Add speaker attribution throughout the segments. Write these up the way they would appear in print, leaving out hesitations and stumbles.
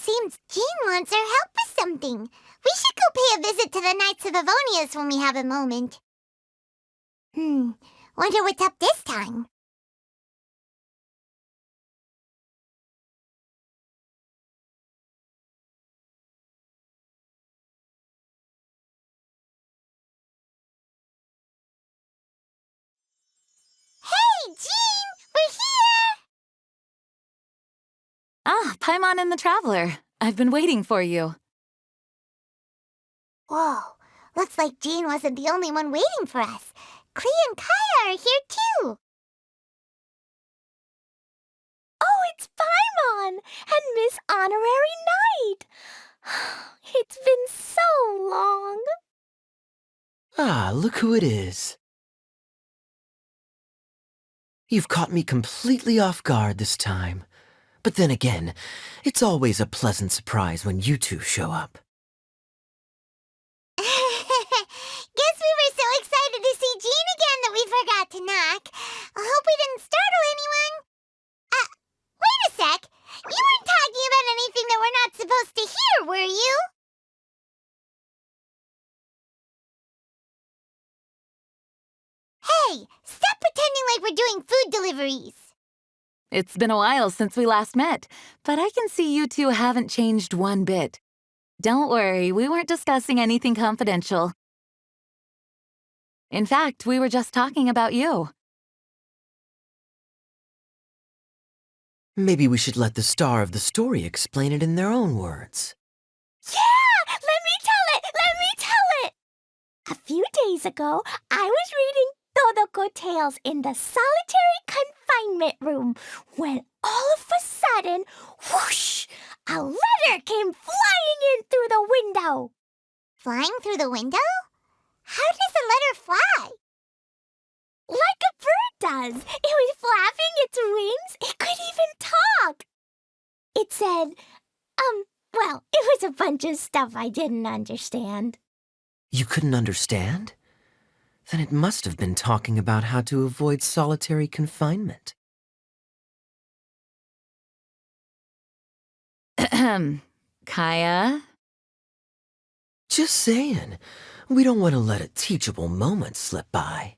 Speaker 1: Seems Jean wants our help with something. We should go pay a visit to the Knights of Avonius when we have a moment. Wonder what's up this time. Hey, Jean! We're here!
Speaker 2: Ah, Paimon and the Traveler. I've been waiting for you.
Speaker 1: Whoa, looks like Jean wasn't the only one waiting for us. Klee and Kaya are here too.
Speaker 3: Oh, it's Paimon and Miss Honorary Knight. It's been so long.
Speaker 4: Ah, look who it is. You've caught me completely off guard this time. But then again, it's always a pleasant surprise when you two show up.
Speaker 1: Guess we were so excited to see Jean again that we forgot to knock. I hope we didn't startle anyone. Wait a sec. You weren't talking about anything that we're not supposed to hear, were you? Hey, stop pretending like we're doing food deliveries.
Speaker 2: It's been a while since we last met, but I can see you two haven't changed one bit. Don't worry, we weren't discussing anything confidential. In fact, we were just talking about you.
Speaker 4: Maybe we should let the star of the story explain it in their own words.
Speaker 3: Yeah! Let me tell it! A few days ago, I was reading Todoko Tales in the solitary confinement room when all of a sudden, whoosh, a letter came flying in through the window.
Speaker 1: Flying through the window? How does a letter fly?
Speaker 3: Like a bird does. It was flapping its wings. It could even talk. It said, well, it was a bunch of stuff I didn't understand.
Speaker 4: You couldn't understand? Then it must have been talking about how to avoid solitary confinement.
Speaker 2: Kaya?
Speaker 4: Just saying. We don't want to let a teachable moment slip by.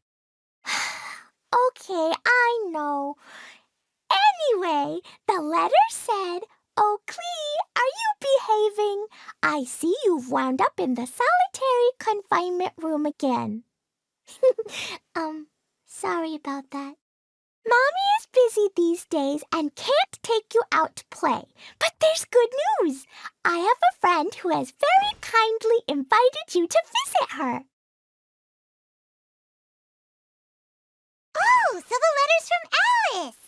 Speaker 3: Okay, I know. Anyway, the letter said, "Oh, Klee, are you behaving? I see you've wound up in the solitary confinement room again." Sorry about that. Mommy is busy these days and can't take you out to play. But there's good news. I have a friend who has very kindly invited you to visit her.
Speaker 1: Oh, so the letter's from Alice.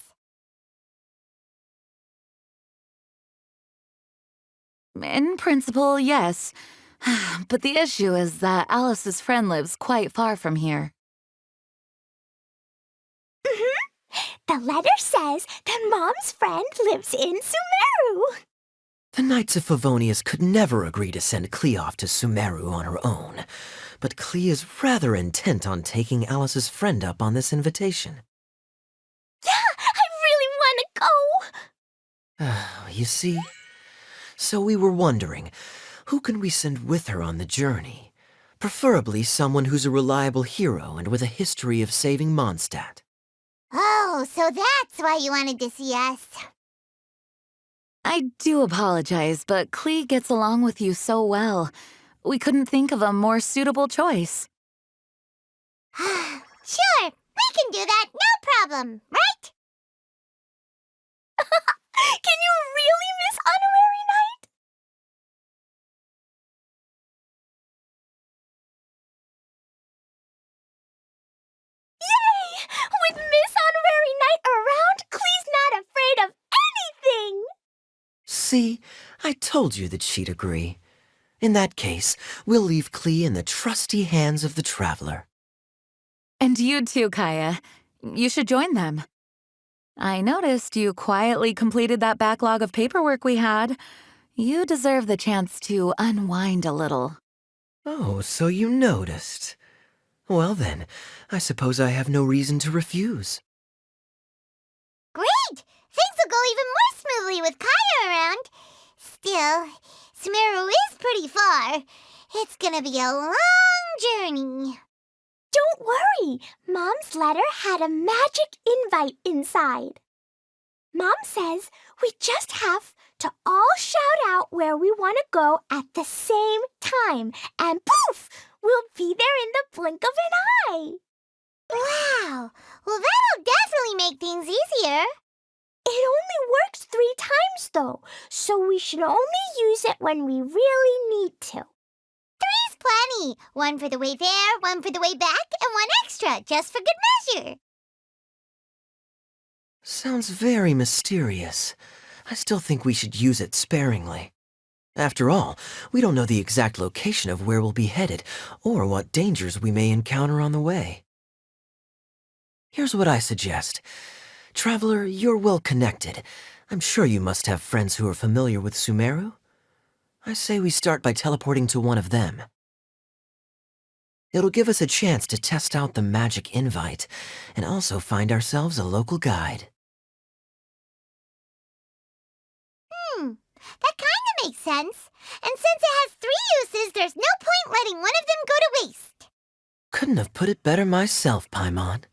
Speaker 2: In principle, yes. But the issue is that Alice's friend lives quite far from here.
Speaker 3: The letter says that Mom's friend lives in Sumeru.
Speaker 4: The Knights of Favonius could never agree to send Klee off to Sumeru on her own, but Klee is rather intent on taking Alice's friend up on this invitation.
Speaker 3: Yeah, I really want to go.
Speaker 4: You see? So we were wondering, who can we send with her on the journey? Preferably someone who's a reliable hero and with a history of saving Mondstadt.
Speaker 1: Oh, so that's why you wanted to see us.
Speaker 2: I do apologize, but Klee gets along with you so well. We couldn't think of a more suitable choice.
Speaker 1: Sure, we can do that, no problem, right?
Speaker 3: Can you really, Miss Honorary Knight? Yay! With Miss Honorary Knight around, Klee's not afraid of anything!
Speaker 4: See, I told you that she'd agree. In that case, we'll leave Klee in the trusty hands of the Traveler.
Speaker 2: And you too, Kaya. You should join them. I noticed you quietly completed that backlog of paperwork we had. You deserve the chance to unwind a little.
Speaker 4: Oh, so you noticed. Well then, I suppose I have no reason to refuse.
Speaker 1: Great! Things will go even more smoothly with Kaya around. Still, Sumeru is pretty far. It's gonna be a long journey.
Speaker 3: Don't worry. Mom's letter had a magic invite inside. Mom says we just have to all shout out where we want to go at the same time. And poof! We'll be there in the blink of an eye.
Speaker 1: Wow! Well, that'll definitely make things easier.
Speaker 3: It only works 3 times, though, so we should only use it when we really need to.
Speaker 1: 3's plenty. 1 for the way there, 1 for the way back, and 1 extra, just for good measure.
Speaker 4: Sounds very mysterious. I still think we should use it sparingly. After all, we don't know the exact location of where we'll be headed, or what dangers we may encounter on the way. Here's what I suggest. Traveler, you're well connected. I'm sure you must have friends who are familiar with Sumeru. I say we start by teleporting to one of them. It'll give us a chance to test out the magic invite, and also find ourselves a local guide.
Speaker 1: That kinda makes sense. And since it has 3 uses, there's no point letting one of them go to waste.
Speaker 4: Couldn't have put it better myself, Paimon.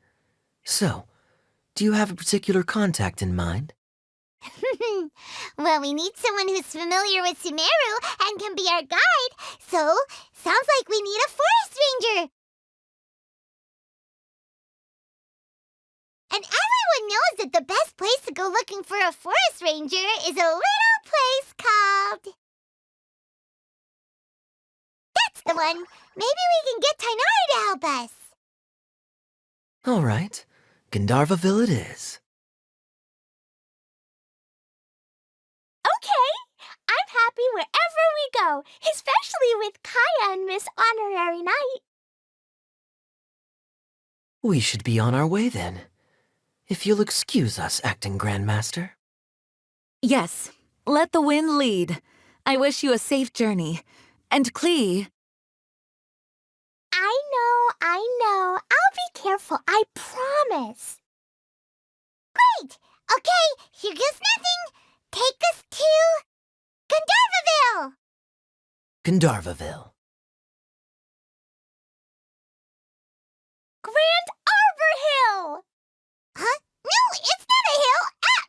Speaker 4: So, do you have a particular contact in mind?
Speaker 1: Well, we need someone who's familiar with Sumeru and can be our guide, so sounds like we need a forest ranger. And everyone knows that the best place to go looking for a forest ranger is a little place called... That's the one! Maybe we can get Tainari to help us.
Speaker 4: All right, Gandharvaville it is.
Speaker 3: Okay, I'm happy wherever we go, especially with Kaya and Miss Honorary Knight.
Speaker 4: We should be on our way then. If you'll excuse us, Acting Grandmaster.
Speaker 2: Yes, let the wind lead. I wish you a safe journey. And Klee...
Speaker 3: I know. I'll be careful, I promise.
Speaker 1: Great! Okay, here goes nothing. Take us to... Gandharvaville!
Speaker 4: Gandharvaville.
Speaker 3: Grand Arbor Hill!
Speaker 1: Huh? No, it's not a hill!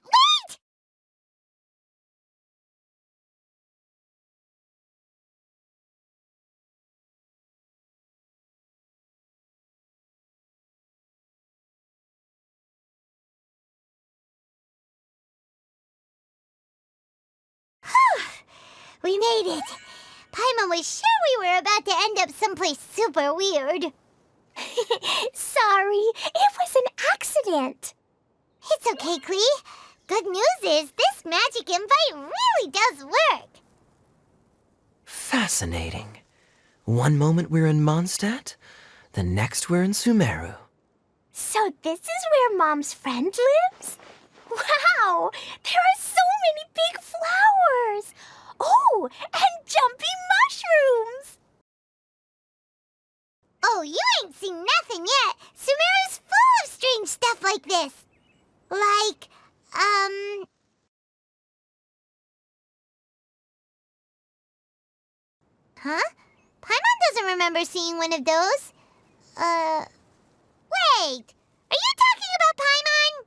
Speaker 1: Wait! We made it. Paimon was sure we were about to end up someplace super weird.
Speaker 3: Sorry, it was an accident.
Speaker 1: It's okay, Klee. Good news is this magic invite really does work.
Speaker 4: Fascinating. One moment we're in Mondstadt, the next we're in Sumeru.
Speaker 3: So this is where Mom's friend lives? Wow, there are so many big flowers. Oh, and jumpy mushrooms.
Speaker 1: Oh, you ain't seen nothing yet. Sumeru's full of strange stuff like this. Like, Huh? Paimon doesn't remember seeing one of those. Wait! Are you talking about Paimon?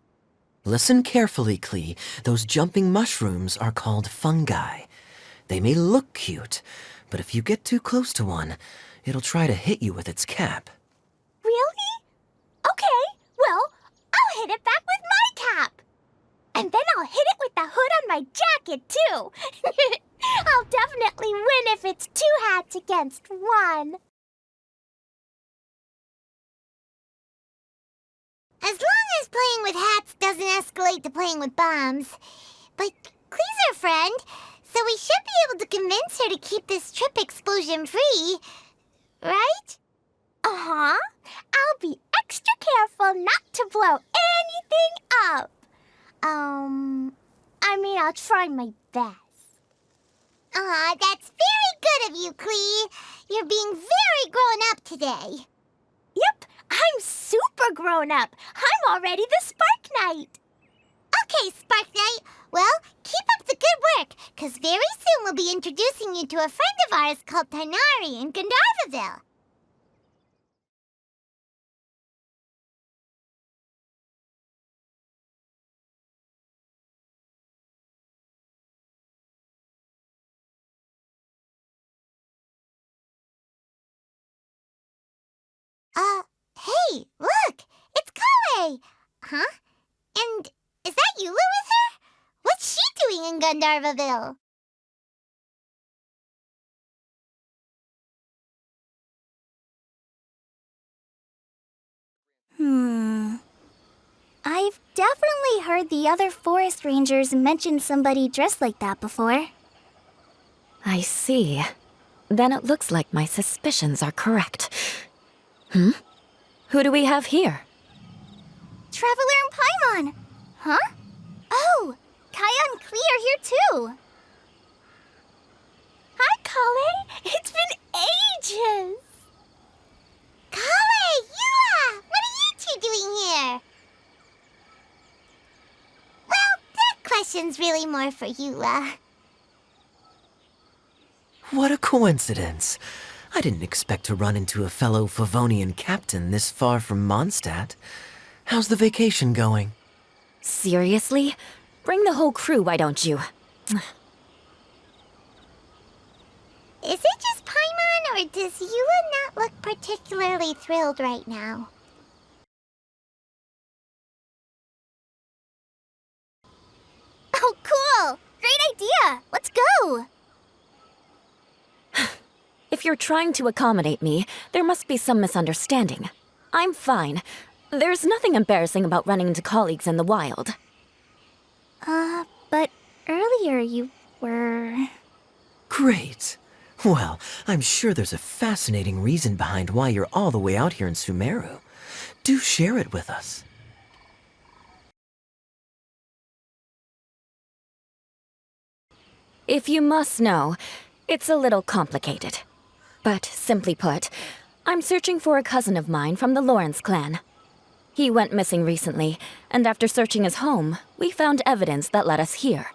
Speaker 4: Listen carefully, Klee. Those jumping mushrooms are called fungi. They may look cute, but if you get too close to one, it'll try to hit you with its cap.
Speaker 3: Really? Okay, well, I'll hit it back with my cap. And then I'll hit it with the hood on my jacket, too. I'll definitely win if it's 2 hats against 1.
Speaker 1: As long as playing with hats doesn't escalate to playing with bombs. But Klee's our friend, so we should be able to convince her to keep this trip explosion-free. Right?
Speaker 3: Uh-huh. I'll be extra careful not to blow anything up. I'll try my best.
Speaker 1: Aw, that's very good of you, Klee. You're being very grown up today.
Speaker 3: Yep, I'm super grown up. I'm already the Spark Knight.
Speaker 1: Okay, Spark Knight. Well, keep up the good work, 'cause very soon we'll be introducing you to a friend of ours called Tighnari in Gandharvaville. Hey, look! It's Kale! Huh? And is that Eula with her? What's she doing in Gandharvaville?
Speaker 3: I've definitely heard the other forest rangers mention somebody dressed like that before.
Speaker 2: I see. Then it looks like my suspicions are correct. Who do we have here?
Speaker 3: Traveler and Paimon! Huh? Oh, Kaya and Klee are here too! Hi, Kale! It's been ages!
Speaker 1: Kale! Eula! What are you two doing here? Well, that question's really more for Eula.
Speaker 4: What a coincidence. I didn't expect to run into a fellow Favonian captain this far from Mondstadt. How's the vacation going?
Speaker 2: Seriously? Bring the whole crew, why don't you?
Speaker 1: Is it just Paimon, or does Eula not look particularly thrilled right now?
Speaker 3: Oh, cool! Great idea! Let's go!
Speaker 2: If you're trying to accommodate me, there must be some misunderstanding. I'm fine. There's nothing embarrassing about running into colleagues in the wild.
Speaker 3: But earlier you were...
Speaker 4: Great. Well, I'm sure there's a fascinating reason behind why you're all the way out here in Sumeru. Do share it with us.
Speaker 2: If you must know, it's a little complicated. But simply put, I'm searching for a cousin of mine from the Lawrence clan. He went missing recently, and after searching his home, we found evidence that led us here.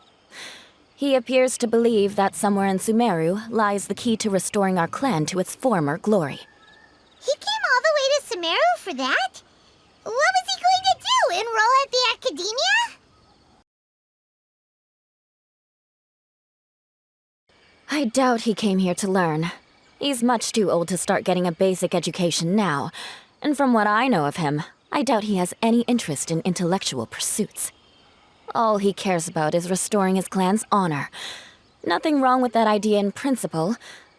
Speaker 2: He appears to believe that somewhere in Sumeru lies the key to restoring our clan to its former glory.
Speaker 1: He came all the way to Sumeru for that? What was he going to do, enroll at the academia?
Speaker 2: I doubt he came here to learn. He's much too old to start getting a basic education now, and from what I know of him, I doubt he has any interest in intellectual pursuits. All he cares about is restoring his clan's honor. Nothing wrong with that idea in principle,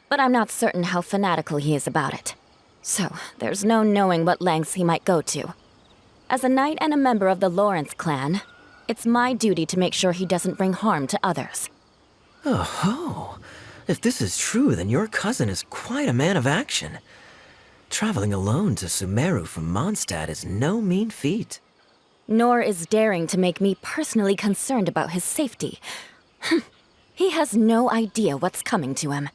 Speaker 2: but I'm not certain how fanatical he is about it. So, there's no knowing what lengths he might go to. As a knight and a member of the Lawrence clan, it's my duty to make sure he doesn't bring harm to others.
Speaker 4: Oh-ho. If this is true, then your cousin is quite a man of action. Traveling alone to Sumeru from Mondstadt is no mean feat.
Speaker 2: Nor is daring to make me personally concerned about his safety. He has no idea what's coming to him.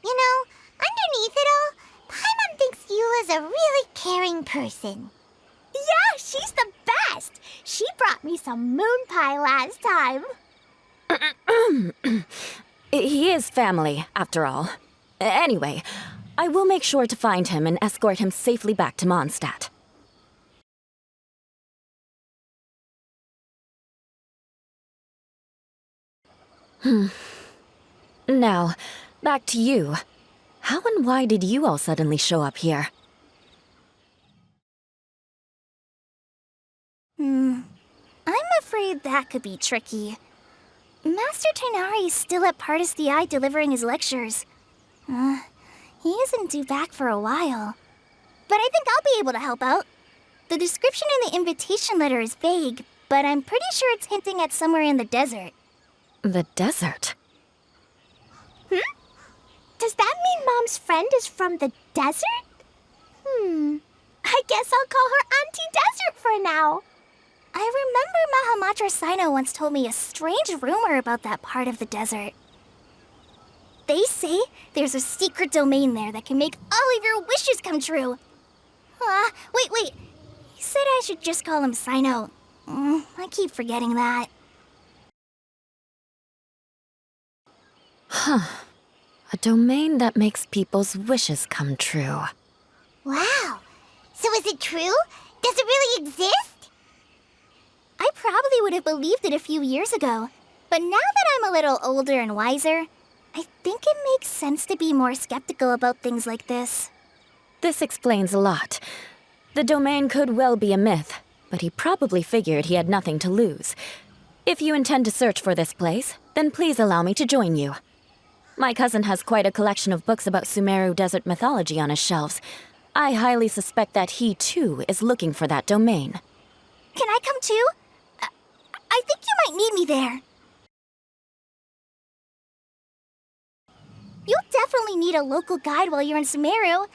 Speaker 1: You know, underneath it all, Paimon thinks Eula's a really caring person.
Speaker 3: Yeah, she's the best! She brought me some moon pie last time.
Speaker 2: He is family, after all. Anyway, I will make sure to find him and escort him safely back to Mondstadt. Now, back to you. How and why did you all suddenly show up here?
Speaker 3: I'm afraid that could be tricky. Master Tighnari is still at Partis the Eye delivering his lectures. He isn't due back for a while. But I think I'll be able to help out. The description in the invitation letter is vague, but I'm pretty sure it's hinting at somewhere in the desert.
Speaker 2: The desert?
Speaker 3: Does that mean Mom's friend is from the desert? I guess I'll call her Auntie Desert for now. I remember Mahamatra Sino once told me a strange rumor about that part of the desert. They say there's a secret domain there that can make all of your wishes come true. Wait. He said I should just call him Sino. I keep forgetting that.
Speaker 2: A domain that makes people's wishes come true.
Speaker 1: Wow. So is it true? Does it really exist?
Speaker 3: I probably would have believed it a few years ago. But now that I'm a little older and wiser, I think it makes sense to be more skeptical about things like this.
Speaker 2: This explains a lot. The domain could well be a myth, but he probably figured he had nothing to lose. If you intend to search for this place, then please allow me to join you. My cousin has quite a collection of books about Sumeru desert mythology on his shelves. I highly suspect that he, too, is looking for that domain.
Speaker 3: Can I come too? I think you might need me there. You'll definitely need a local guide while you're in Sumeru.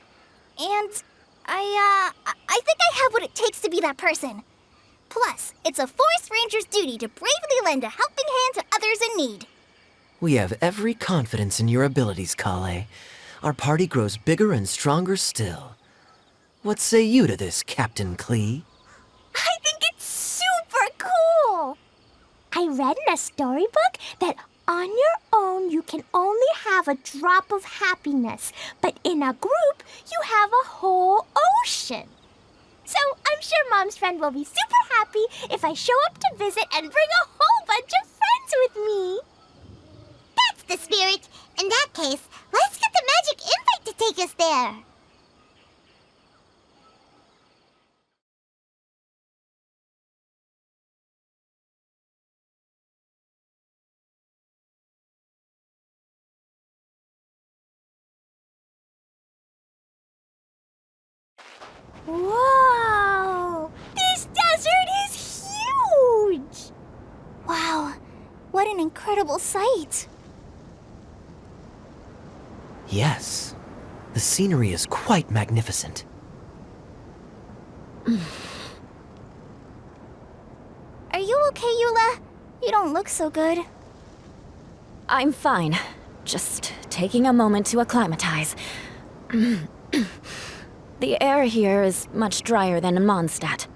Speaker 3: And I think I have what it takes to be that person. Plus, it's a forest ranger's duty to bravely lend a helping hand to others in need.
Speaker 4: We have every confidence in your abilities, Kale. Our party grows bigger and stronger still. What say you to this, Captain Klee?
Speaker 3: I think it's super cool! I read in a storybook that on your own you can only have a drop of happiness, but in a group you have a whole ocean. So I'm sure Mom's friend will be super happy if I show up to visit and bring a whole bunch of friends with me.
Speaker 1: That's the spirit. In that case, let's get the magic invite to take us there.
Speaker 3: Whoa! This desert is huge! Wow, what an incredible sight.
Speaker 4: Yes. The scenery is quite magnificent.
Speaker 3: Are you okay, Eula? You don't look so good.
Speaker 2: I'm fine. Just taking a moment to acclimatize. The air here is much drier than in Mondstadt.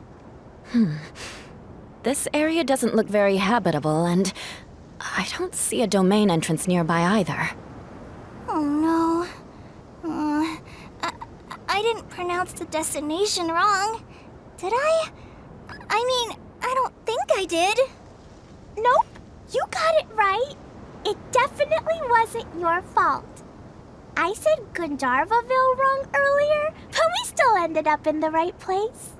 Speaker 2: This area doesn't look very habitable, and I don't see a domain entrance nearby either.
Speaker 3: Oh no. I didn't pronounce the destination wrong. Did I? I mean, I don't think I did. Nope, you got it right. It definitely wasn't your fault. I said Gandharvaville wrong earlier, but we still ended up in the right place.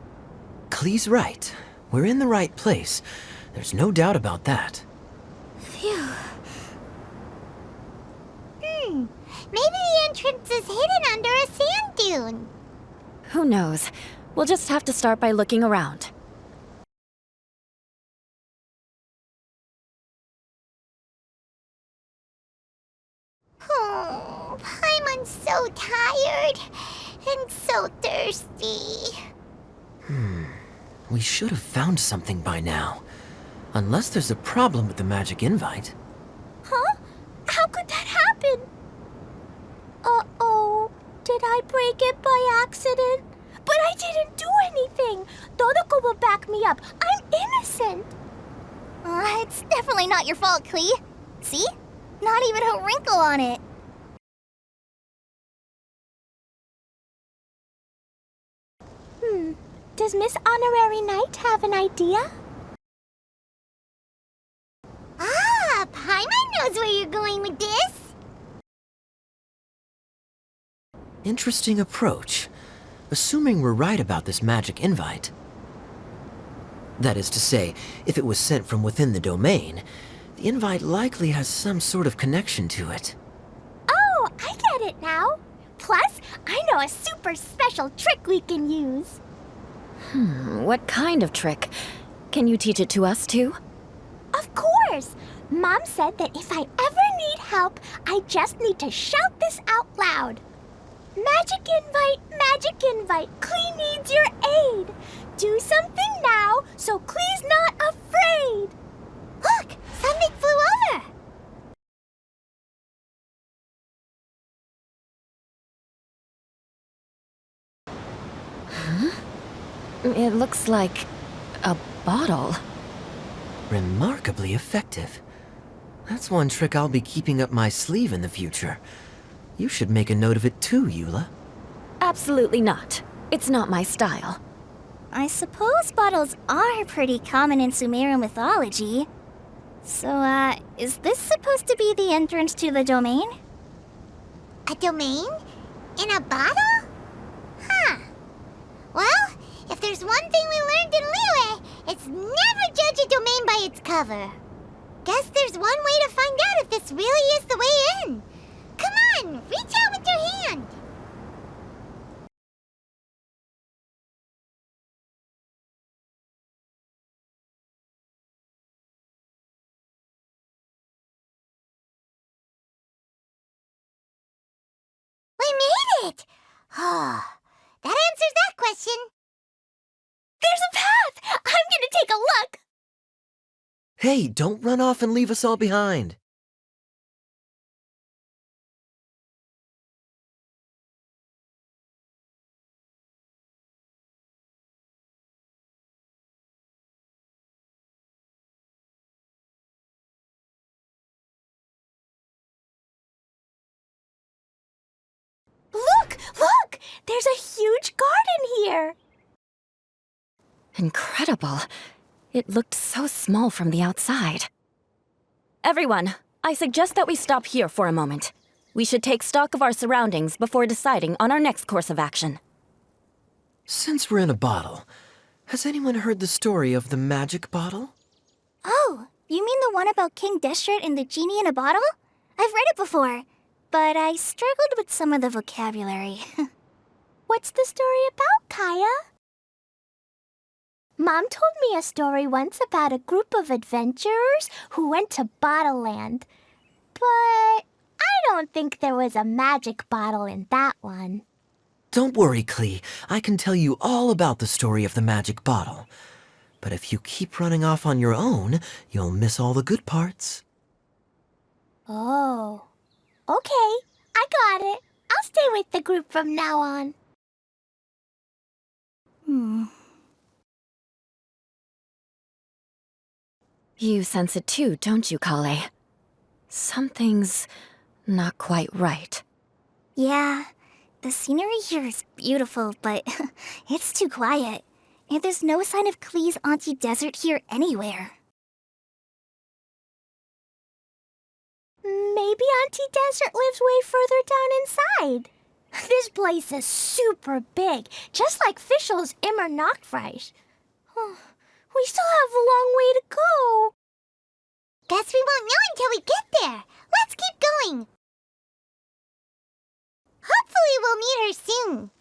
Speaker 4: Klee's right. We're in the right place. There's no doubt about that.
Speaker 3: Phew.
Speaker 1: Maybe the entrance is hidden under a sand dune.
Speaker 2: Who knows? We'll just have to start by looking around.
Speaker 1: Oh, Paimon's so tired and so thirsty.
Speaker 4: We should have found something by now. Unless there's a problem with the magic invite.
Speaker 3: Huh? How could that happen? Uh-oh. Did I break it by accident? But I didn't do anything. Todoko will back me up. I'm innocent. It's definitely not your fault, Klee. See? Not even a wrinkle on it. Does Miss Honorary Knight have an idea?
Speaker 1: Ah, Paimon knows where you're going with this.
Speaker 4: Interesting approach. Assuming we're right about this magic invite. That is to say, if it was sent from within the domain, the invite likely has some sort of connection to it.
Speaker 3: Oh, I get it now. Plus, I know a super special trick we can use.
Speaker 2: What kind of trick? Can you teach it to us too?
Speaker 3: Of course! Mom said that if I ever need help, I just need to shout this out loud. Magic invite, Klee needs your aid. Do something now so Klee's not afraid.
Speaker 1: Look, something flew over.
Speaker 2: It looks like a bottle.
Speaker 4: Remarkably effective. That's one trick I'll be keeping up my sleeve in the future. You should make a note of it too, Eula.
Speaker 2: Absolutely not. It's not my style.
Speaker 3: I suppose bottles are pretty common in Sumerian mythology. So, is this supposed to be the entrance to the domain?
Speaker 1: A domain? In a bottle? Huh. Well, if there's one thing we learned in Liyue, it's never judge a domain by its cover. Guess there's one way to find out if this really is the way in. Come on, reach out with your hand. We made it! Oh, that answers that question.
Speaker 3: There's a path! I'm gonna take a look!
Speaker 4: Hey, don't run off and leave us all behind.
Speaker 3: Look! Look! There's a huge garden here!
Speaker 2: Incredible. It looked so small from the outside. Everyone, I suggest that we stop here for a moment. We should take stock of our surroundings before deciding on our next course of action.
Speaker 4: Since we're in a bottle, has anyone heard the story of the magic bottle?
Speaker 3: Oh, you mean the one about King Deshret and the genie in a bottle? I've read it before, but I struggled with some of the vocabulary. What's the story about, Kaya? Mom told me a story once about a group of adventurers who went to Bottle Land. But I don't think there was a magic bottle in that one.
Speaker 4: Don't worry, Klee. I can tell you all about the story of the magic bottle. But if you keep running off on your own, you'll miss all the good parts.
Speaker 3: Oh, okay. I got it. I'll stay with the group from now on.
Speaker 2: You sense it too, don't you, Kale? Something's not quite right.
Speaker 3: Yeah, the scenery here is beautiful, but it's too quiet. And there's no sign of Klee's Auntie Desert here anywhere. Maybe Auntie Desert lives way further down inside. This place is super big, just like Fischl's Immer Nachtreich. We still have a long way to go.
Speaker 1: Guess we won't know until we get there. Let's keep going. Hopefully we'll meet her soon.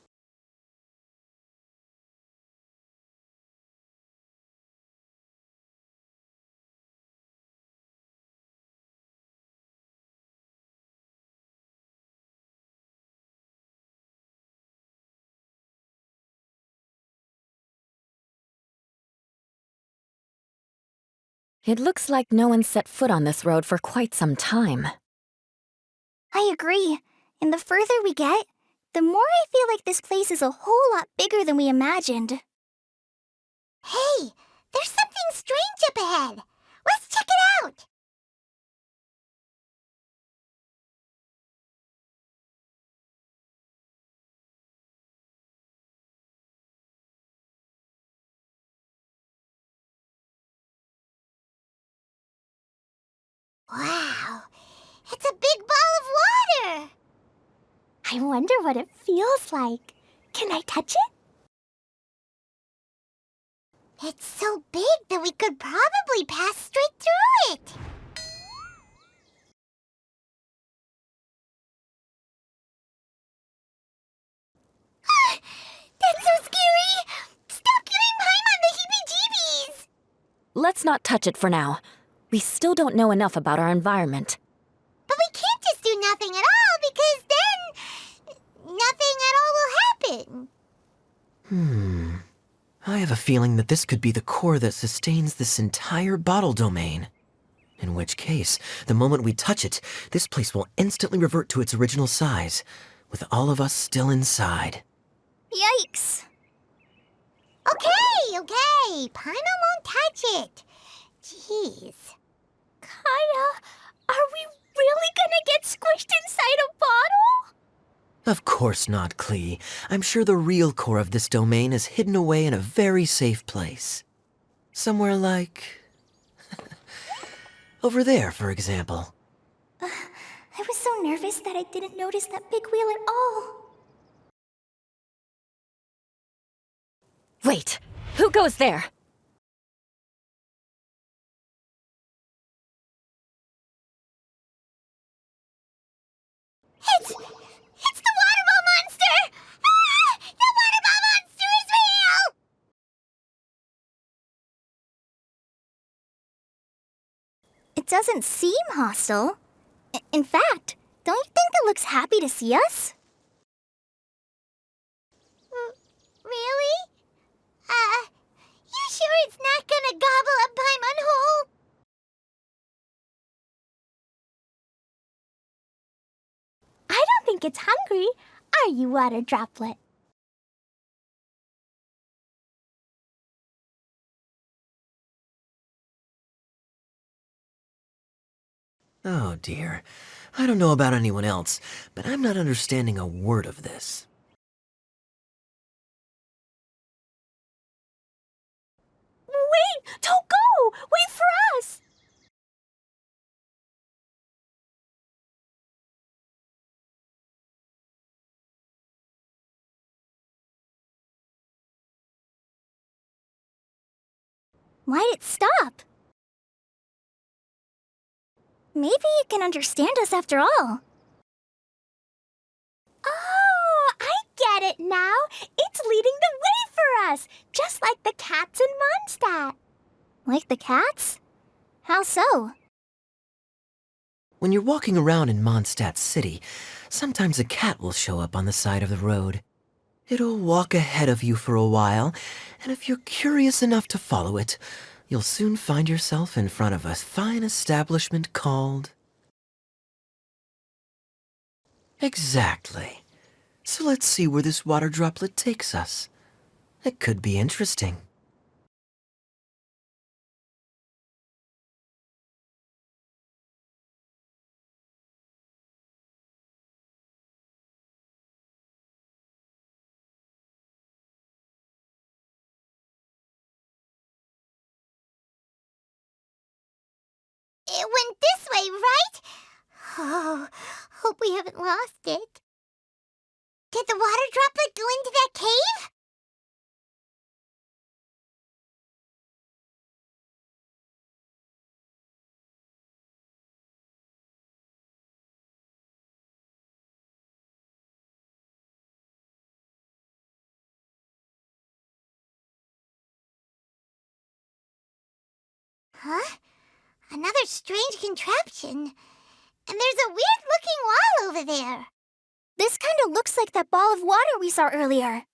Speaker 2: It looks like no one set foot on this road for quite some time.
Speaker 3: I agree. And the further we get, the more I feel like this place is a whole lot bigger than we imagined.
Speaker 1: Hey, there's something strange up ahead. Let's check it out. Wow, it's a big ball of water.
Speaker 3: I wonder what it feels like. Can I touch it?
Speaker 1: It's so big that we could probably pass straight through it. That's so scary! Stop giving Paimon the heebie-jeebies!
Speaker 2: Let's not touch it for now. We still don't know enough about our environment.
Speaker 1: But we can't just do nothing at all, because then nothing at all will happen.
Speaker 4: I have a feeling that this could be the core that sustains this entire bottle domain. In which case, the moment we touch it, this place will instantly revert to its original size, with all of us still inside.
Speaker 3: Yikes!
Speaker 1: Okay. Paimon won't touch it. Jeez.
Speaker 3: Kaya,
Speaker 4: course not, Klee. I'm sure the real core of this domain is hidden away in a very safe place. Somewhere like... over there, for example.
Speaker 3: I was so nervous that I didn't notice that big wheel at all.
Speaker 2: Wait, who goes there?
Speaker 1: It's the water ball monster! Ah! The water ball monster is real!
Speaker 3: It doesn't seem hostile. In fact, don't you think it looks happy to see us?
Speaker 1: Really? You sure it's not gonna gobble up Paimon whole?
Speaker 3: I don't think it's hungry. Are you, Water Droplet?
Speaker 4: Oh dear. I don't know about anyone else, but I'm not understanding a word of this.
Speaker 3: Wait! Don't go! Wait for us! Why'd it stop? Maybe it can understand us after all. Oh, I get it now. It's leading the way for us, just like the cats in Mondstadt. Like the cats? How so?
Speaker 4: When you're walking around in Mondstadt City, sometimes a cat will show up on the side of the road. It'll walk ahead of you for a while, and if you're curious enough to follow it, you'll soon find yourself in front of a fine establishment called... Exactly. So let's see where this water droplet takes us. It could be interesting.
Speaker 1: It went this way, right? Oh, hope we haven't lost it. Did the water droplet go into that cave? Huh? Another strange contraption. And there's a weird-looking wall over there.
Speaker 3: This kind of looks like that ball of water we saw earlier.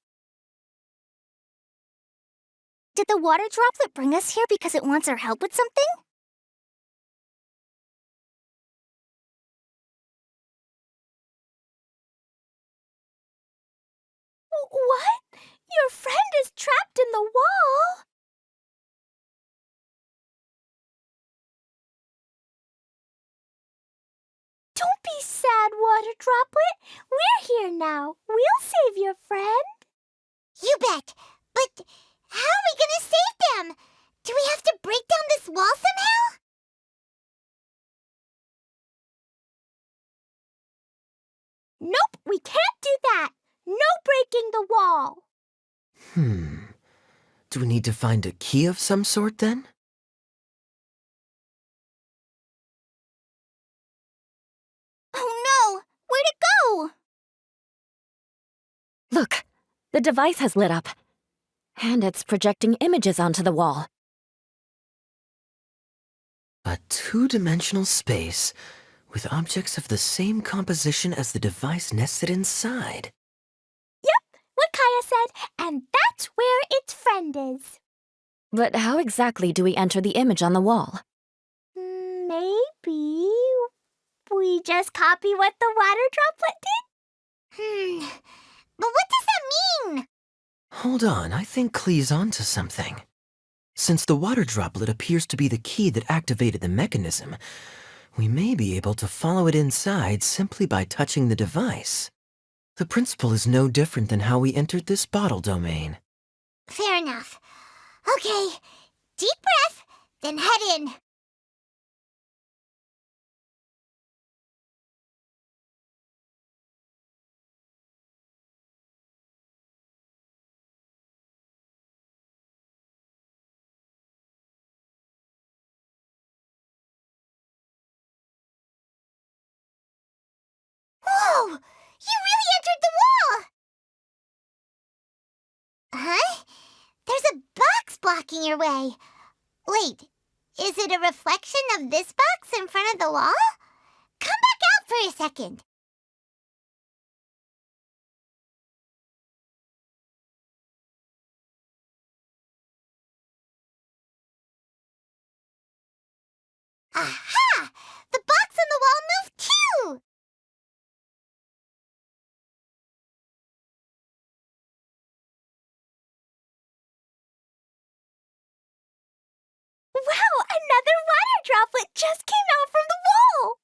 Speaker 3: Did the water droplet bring us here because it wants our help with something? What? Your friend is trapped in the wall? Don't be sad, Water Droplet. We're here now. We'll save your friend.
Speaker 1: You bet. But how are we gonna save them? Do we have to break down this wall somehow?
Speaker 3: Nope, we can't do that. No breaking the wall.
Speaker 4: Do we need to find a key of some sort then?
Speaker 3: Oh no! Where'd it go?
Speaker 2: Look, the device has lit up. And it's projecting images onto the wall.
Speaker 4: A two-dimensional space with objects of the same composition as the device nested inside.
Speaker 3: Yep, what Kaya said, and that's where its friend is.
Speaker 2: But how exactly do we enter the image on the wall?
Speaker 3: Maybe we just copy what the water droplet did?
Speaker 1: But what does that mean?
Speaker 4: Hold on, I think Klee's onto something. Since the water droplet appears to be the key that activated the mechanism, we may be able to follow it inside simply by touching the device. The principle is no different than how we entered this bottle domain.
Speaker 1: Fair enough. Okay, deep breath, then head in. Whoa! You really entered the wall! Huh? There's a box blocking your way. Wait, is it a reflection of this box in front of the wall? Come back out for a second. Aha! The box on the wall moved too!
Speaker 3: Wow, another water droplet just came out from the wall!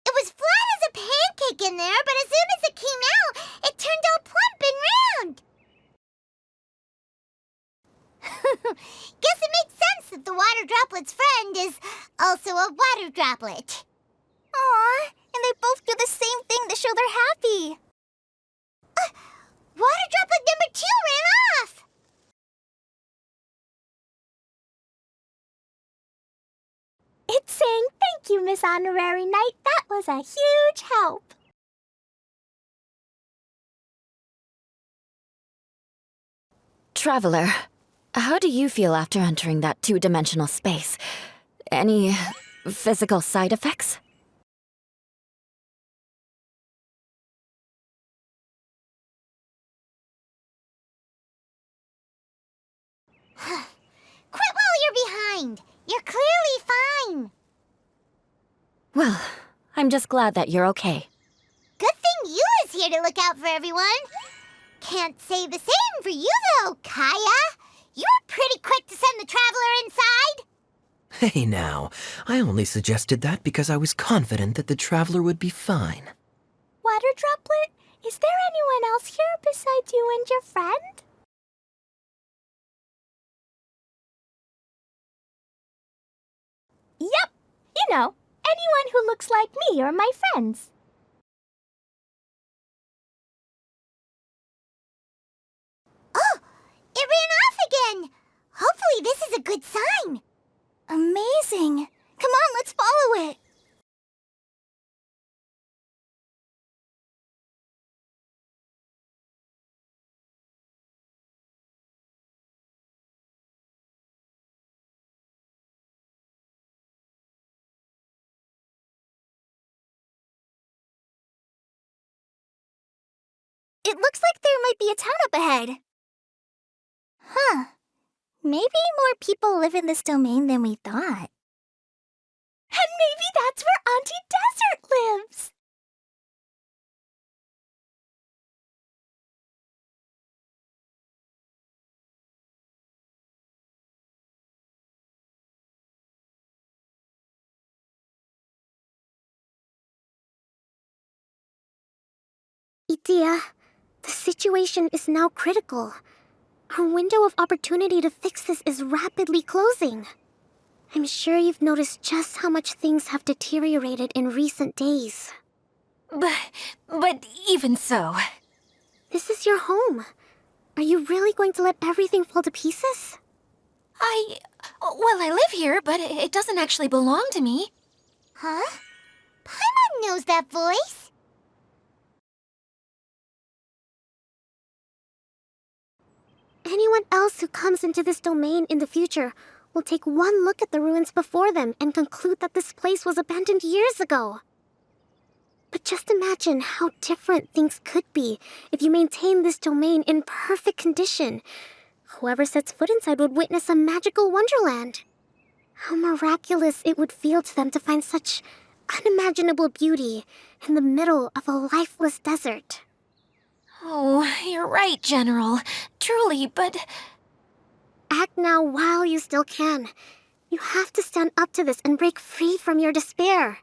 Speaker 1: It was flat as a pancake in there, but as soon as it came out, it turned all plump and round. Guess it makes sense that the water droplet's friend is also a water droplet.
Speaker 3: Aw, and they both do the same thing to show they're happy.
Speaker 1: Water droplet number 2 ran off.
Speaker 3: It's saying thank you, Miss Honorary Knight. That was a huge help.
Speaker 2: Traveler, how do you feel after entering that two-dimensional space? Any physical side effects?
Speaker 1: Quit while you're behind. You're clearly fine.
Speaker 2: Well, I'm just glad that you're okay.
Speaker 1: Good thing Eula's here to look out for everyone. Can't say the same for you, though, Kaya. You were pretty quick to send the traveler inside.
Speaker 4: Hey now, I only suggested that because I was confident that the traveler would be fine.
Speaker 3: Water droplet, is there anyone else here besides you and your friend? Yep, you know, anyone who looks like me or my friends.
Speaker 1: Oh, it ran off again. Hopefully this is a good sign.
Speaker 3: Amazing. Come on, let's follow it. It looks like there might be a town up ahead. Huh. Maybe more people live in this domain than we thought. And maybe that's where Auntie Desert lives! Itia, the situation is now critical. Our window of opportunity to fix this is rapidly closing. I'm sure you've noticed just how much things have deteriorated in recent days.
Speaker 2: But even so...
Speaker 3: This is your home. Are you really going to let everything fall to pieces?
Speaker 2: Well, I live here, but it doesn't actually belong to me.
Speaker 1: Huh? Paimon knows that voice.
Speaker 3: Anyone else who comes into this domain in the future will take one look at the ruins before them and conclude that this place was abandoned years ago. But just imagine how different things could be if you maintain this domain in perfect condition. Whoever sets foot inside would witness a magical wonderland. How miraculous it would feel to them to find such unimaginable beauty in the middle of a lifeless desert. Oh, you're right, General. Truly, but...
Speaker 5: Act now while you still can. You have to stand up to this and break free from your despair.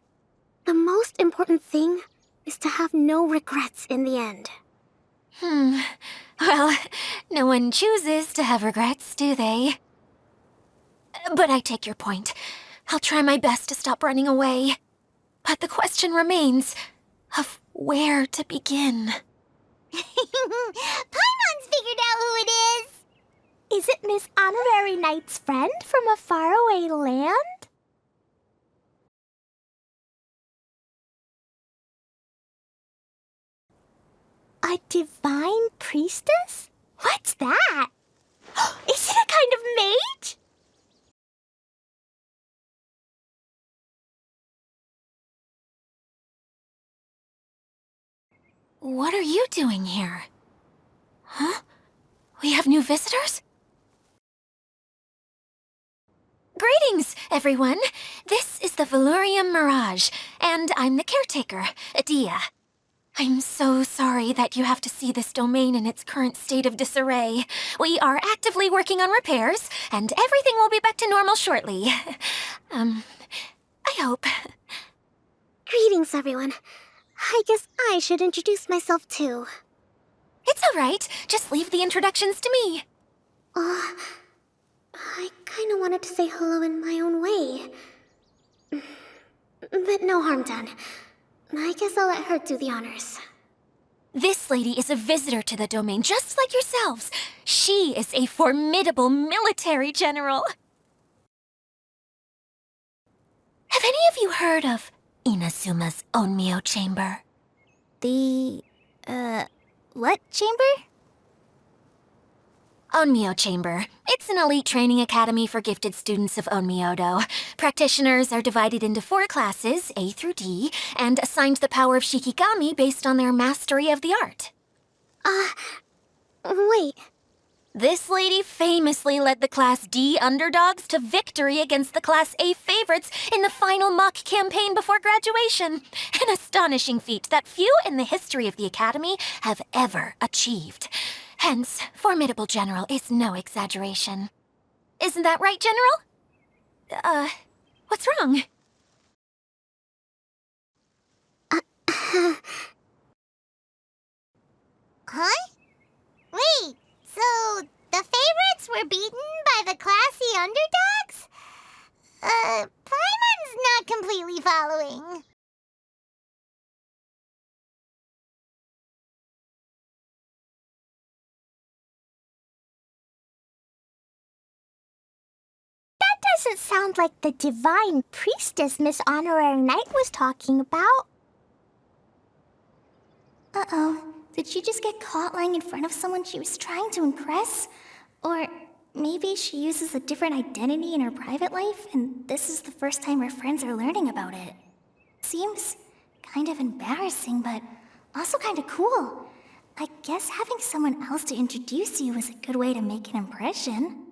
Speaker 5: The most important thing is to have no regrets in the end.
Speaker 3: Well, no one chooses to have regrets, do they? But I take your point. I'll try my best to stop running away. But the question remains of where to begin.
Speaker 1: Paimon's figured out who it is.
Speaker 3: Is it Miss Honorary Knight's friend from a faraway land? A divine priestess? What's that? Is it a kind of mage? What are you doing here? Huh? We have new visitors? Greetings, everyone. This is the Valurium Mirage, and I'm the caretaker, Adia. I'm so sorry that you have to see this domain in its current state of disarray. We are actively working on repairs, and everything will be back to normal shortly. I hope.
Speaker 5: Greetings, everyone. I guess I should introduce myself too.
Speaker 3: It's all right. Just leave the introductions to me.
Speaker 5: I kinda wanted to say hello in my own way. But no harm done. I guess I'll let her do the honors.
Speaker 3: This lady is a visitor to the domain, just like yourselves. She is a formidable military general. Have any of you heard of Inazuma's Onmyo Chamber?
Speaker 5: What chamber?
Speaker 3: Onmyo Chamber. It's an elite training academy for gifted students of Onmyodo. Practitioners are divided into 4 classes, A through D, and assigned the power of Shikigami based on their mastery of the art.
Speaker 5: Wait.
Speaker 3: This lady famously led the Class D underdogs to victory against the Class A favorites in the final mock campaign before graduation. An astonishing feat that few in the history of the Academy have ever achieved. Hence, formidable general is no exaggeration. Isn't that right, General? What's wrong?
Speaker 1: Huh? Wait, so the favorites were beaten by the classy underdogs? Paimon's not completely following.
Speaker 3: Doesn't sound like the divine priestess Miss Honorary Knight was talking about.
Speaker 5: Uh-oh. Did she just get caught lying in front of someone she was trying to impress? Or maybe she uses a different identity in her private life, and this is the first time her friends are learning about it. Seems kind of embarrassing, but also kind of cool. I guess having someone else to introduce you is a good way to make an impression.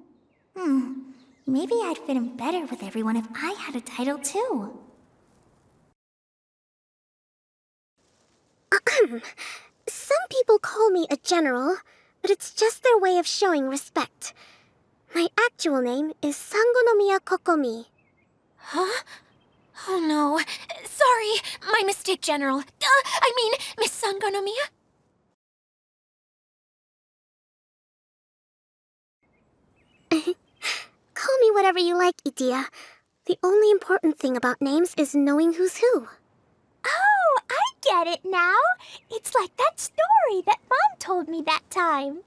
Speaker 5: Maybe I'd fit in better with everyone if I had a title too. Some people call me a general, but it's just their way of showing respect. My actual name is Sangonomiya Kokomi.
Speaker 3: Huh? Oh no. Sorry, my mistake, General. I mean, Miss Sangonomiya?
Speaker 5: Call me whatever you like, Idia. The only important thing about names is knowing who's who.
Speaker 3: Oh, I get it now. It's like that story that Mom told me that time.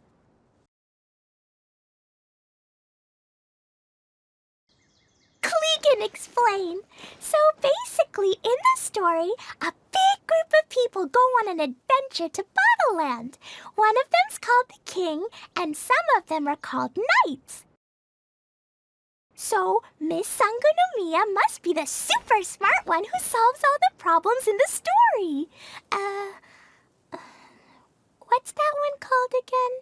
Speaker 3: Klee can explain. So basically, in the story, a big group of people go on an adventure to Bottleland. One of them's called the King, and some of them are called Knights. So, Miss Sangonomiya must be the super smart one who solves all the problems in the story. What's that one called again?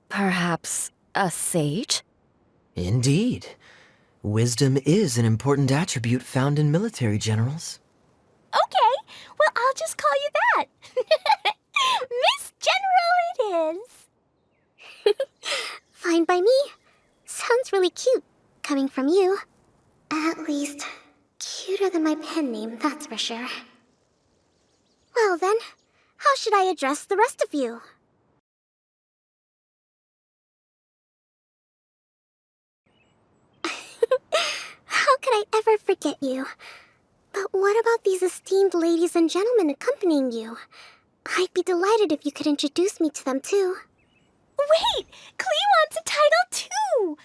Speaker 2: Perhaps a sage?
Speaker 4: Indeed. Wisdom is an important attribute found in military generals.
Speaker 3: Okay, well, I'll just call you that. Miss General
Speaker 6: pen name, that's for sure. Well then, how should I address the rest of you? How could I ever forget you? But what about these esteemed ladies and gentlemen accompanying you? I'd be delighted if you could introduce me to them too.
Speaker 3: Wait! Klee wants a title too!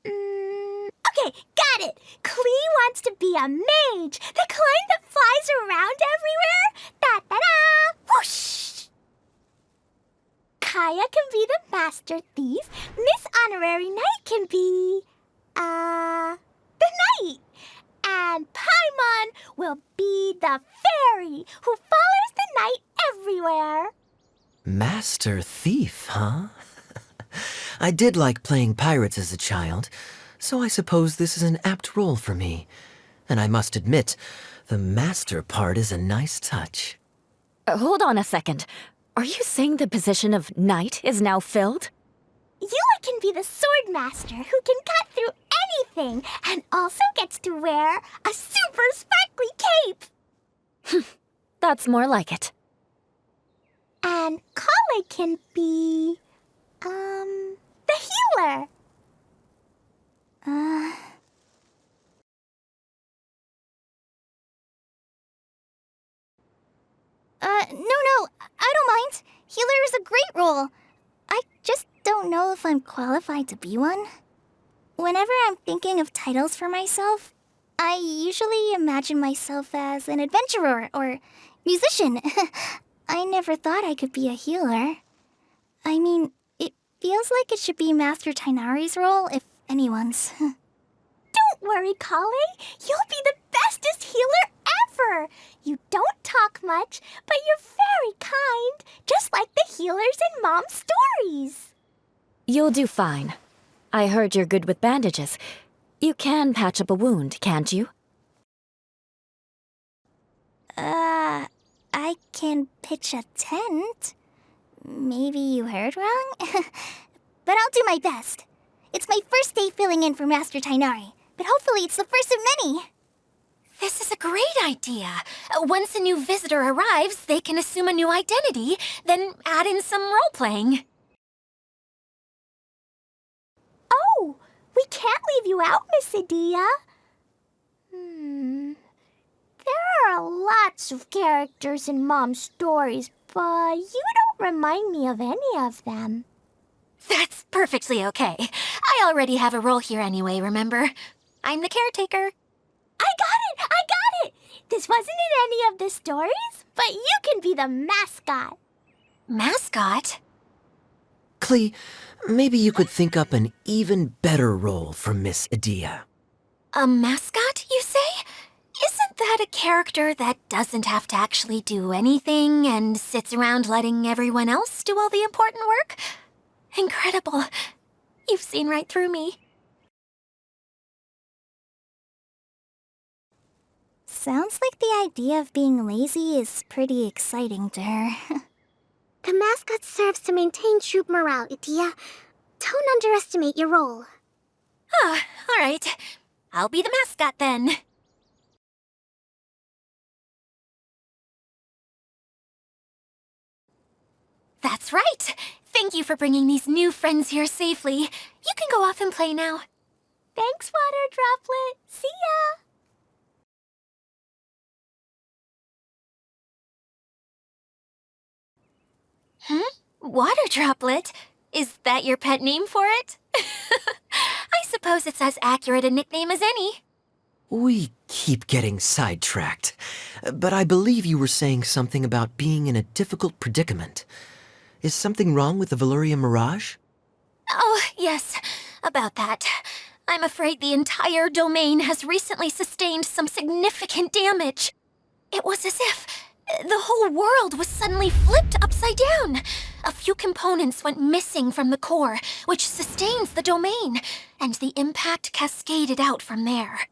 Speaker 3: Okay, got it! Klee wants to be a mage! The kind that flies around everywhere! Da-da-da! Whoosh! Kaya can be the master thief. Miss Honorary Knight can be... the knight. And Paimon will be the fairy who follows the knight everywhere.
Speaker 4: Master Thief, huh? I did like playing pirates as a child, so I suppose this is an apt role for me. And I must admit, the master part is a nice touch.
Speaker 2: Hold on a second. Are you saying the position of knight is now filled?
Speaker 3: Eula can be the sword master who can cut through anything and also gets to wear a super sparkly cape.
Speaker 2: That's more like it.
Speaker 3: And Kale can be, the healer.
Speaker 5: No, I don't mind. Healer is a great role. I just don't know if I'm qualified to be one. Whenever I'm thinking of titles for myself, I usually imagine myself as an adventurer or musician. I never thought I could be a healer. I mean, it feels like it should be Master Tainari's role, if anyone's.
Speaker 3: Don't worry, Kale. You'll be the bestest healer ever. You don't talk much, but you're very kind, just like the healers in Mom's stories.
Speaker 2: You'll do fine. I heard you're good with bandages. You can patch up a wound, can't you?
Speaker 5: I can pitch a tent. Maybe you heard wrong? But I'll do my best. It's my first day filling in for Master Tainari, but hopefully it's the first of many.
Speaker 7: This is a great idea. Once a new visitor arrives, they can assume a new identity, then add in some role-playing.
Speaker 3: Oh, we can't leave you out, Miss Adia. There are lots of characters in Mom's stories, but you don't remind me of any of them.
Speaker 7: That's perfectly okay. I already have a role here anyway, remember? I'm the caretaker.
Speaker 3: I got it! This wasn't in any of the stories, but you can be the mascot.
Speaker 7: Mascot?
Speaker 4: Klee, maybe you could think up an even better role for Miss Adia.
Speaker 7: A mascot, you say? Isn't that a character that doesn't have to actually do anything and sits around letting everyone else do all the important work? Incredible. You've seen right through me.
Speaker 5: Sounds like the idea of being lazy is pretty exciting to her.
Speaker 6: The mascot serves to maintain troop morale, Adia. Don't underestimate your role.
Speaker 7: Ah, all right. I'll be the mascot then. That's right. Thank you for bringing these new friends here safely. You can go off and play now.
Speaker 3: Thanks, Water Droplet. See ya.
Speaker 7: Water Droplet? Is that your pet name for it? I suppose it's as accurate a nickname as any.
Speaker 4: We keep getting sidetracked, but I believe you were saying something about being in a difficult predicament. Is something wrong with the Valyria Mirage?
Speaker 7: Oh, yes, about that. I'm afraid the entire domain has recently sustained some significant damage. It was as if the whole world was suddenly flipped upside down. A few components went missing from the core, which sustains the domain, and the impact cascaded out from there.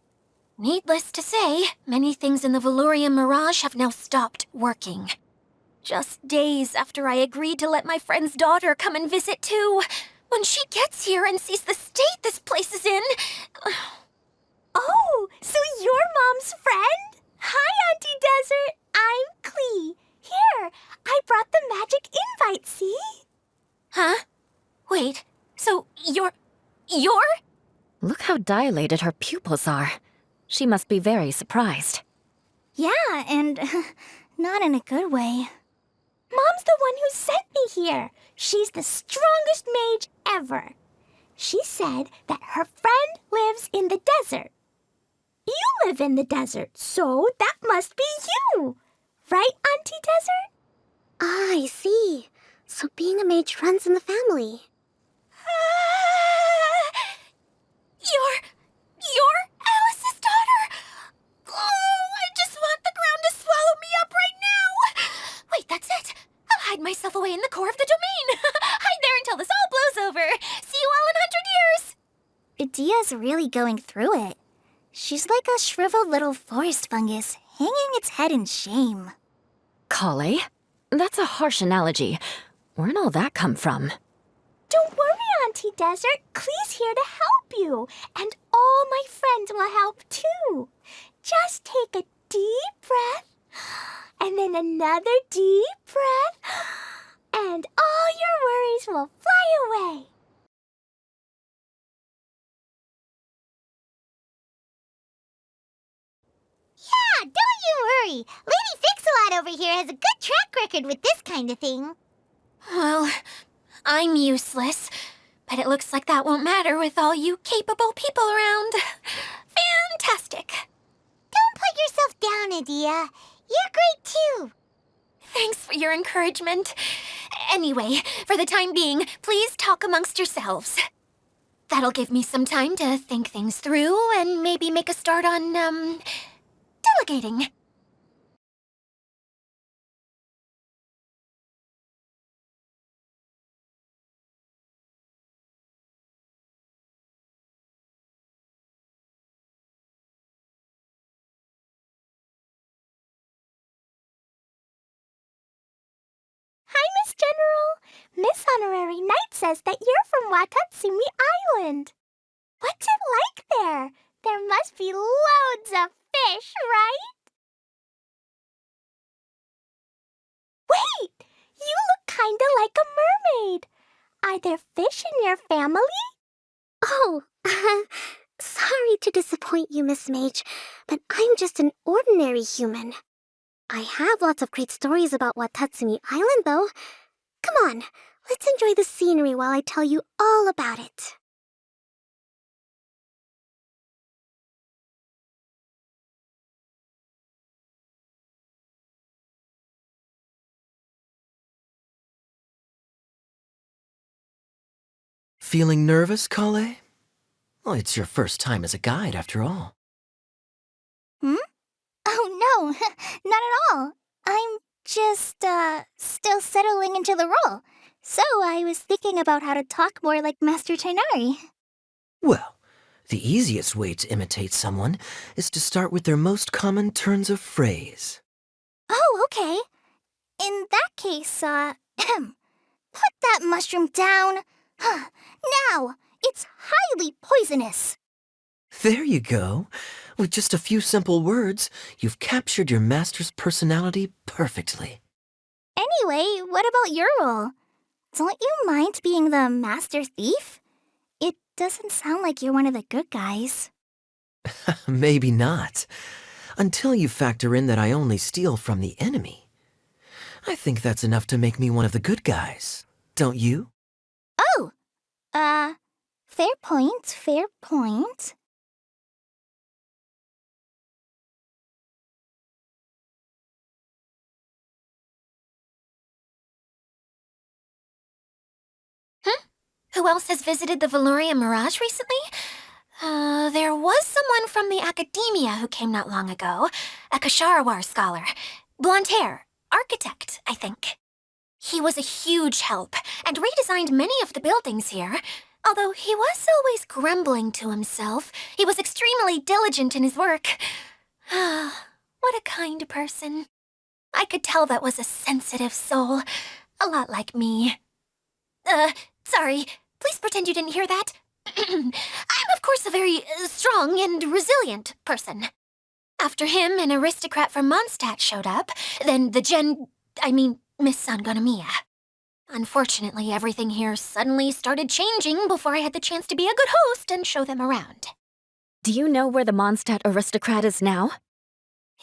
Speaker 7: Needless to say, many things in the Valyria Mirage have now stopped working. Just days after I agreed to let my friend's daughter come and visit too. When she gets here and sees the state this place is in...
Speaker 3: Oh, so you're Mom's friend? Hi, Auntie Desert. I'm Klee. Here, I brought the magic invite, see?
Speaker 7: Huh? Wait, so you're...
Speaker 2: Look how dilated her pupils are. She must be very surprised.
Speaker 3: Yeah, and not in a good way. Mom's the one who sent me here. She's the strongest mage ever. She said that her friend lives in the desert. You live in the desert, so that must be you. Right, Auntie Desert?
Speaker 6: Ah, I see. So being a mage runs in the family.
Speaker 7: You're Alice's daughter? Oh, I just want the ground to swallow me up right now. Wait, that's it. I'll hide myself away in the core of the domain. Hide there until this all blows over. See you all in 100 years.
Speaker 5: Idia's really going through it. She's like a shriveled little forest fungus, hanging its head in shame.
Speaker 2: Kale? That's a harsh analogy. Where'd all that come from?
Speaker 3: Don't worry, Auntie Desert. Klee's here to help you. And all my friends will help too. Just take a deep breath. And then another deep breath. And all your worries will fly away.
Speaker 1: Yeah, don't you worry. Lady Fix-A-Lot over here has a good track record with this kind of thing.
Speaker 7: Well, I'm useless, but it looks like that won't matter with all you capable people around. Fantastic.
Speaker 1: Don't put yourself down, Adia. You're great too.
Speaker 7: Thanks for your encouragement. Anyway, for the time being, please talk amongst yourselves. That'll give me some time to think things through and maybe make a start on, delegating.
Speaker 3: Hi, Miss General. Miss Honorary Knight says that you're from Watatsumi Island. What's it like there? There must be loads of fish, right? Wait! You look kinda like a mermaid. Are there fish in your family?
Speaker 6: Oh, sorry to disappoint you, Miss Mage, but I'm just an ordinary human. I have lots of great stories about Watatsumi Island, though. Come on, let's enjoy the scenery while I tell you all about it.
Speaker 4: Feeling nervous, Kale? Well, it's your first time as a guide, after all.
Speaker 5: Oh no, not at all. I'm just, still settling into the role. So I was thinking about how to talk more like Master Tainari.
Speaker 4: Well, the easiest way to imitate someone is to start with their most common turns of phrase.
Speaker 5: Oh, okay. In that case, put that mushroom down. Now, it's highly poisonous.
Speaker 4: There you go. With just a few simple words, you've captured your master's personality perfectly.
Speaker 5: Anyway, what about your role? Don't you mind being the master thief? It doesn't sound like you're one of the good guys.
Speaker 4: Maybe not. Until you factor in that I only steal from the enemy. I think that's enough to make me one of the good guys. Don't you?
Speaker 5: Oh! Fair point, fair point.
Speaker 7: Who else has visited the Veloria Mirage recently? There was someone from the academia who came not long ago. A Kasharawar scholar. Blonde hair. Architect, I think. He was a huge help, and redesigned many of the buildings here. Although he was always grumbling to himself, he was extremely diligent in his work. What a kind person. I could tell that was a sensitive soul. A lot like me. Sorry. Please pretend you didn't hear that. I'm, of course, a very strong and resilient person. After him, an aristocrat from Mondstadt showed up, then Miss Sangonomiya. Unfortunately, everything here suddenly started changing before I had the chance to be a good host and show them around.
Speaker 8: Do you know where the Mondstadt aristocrat is now?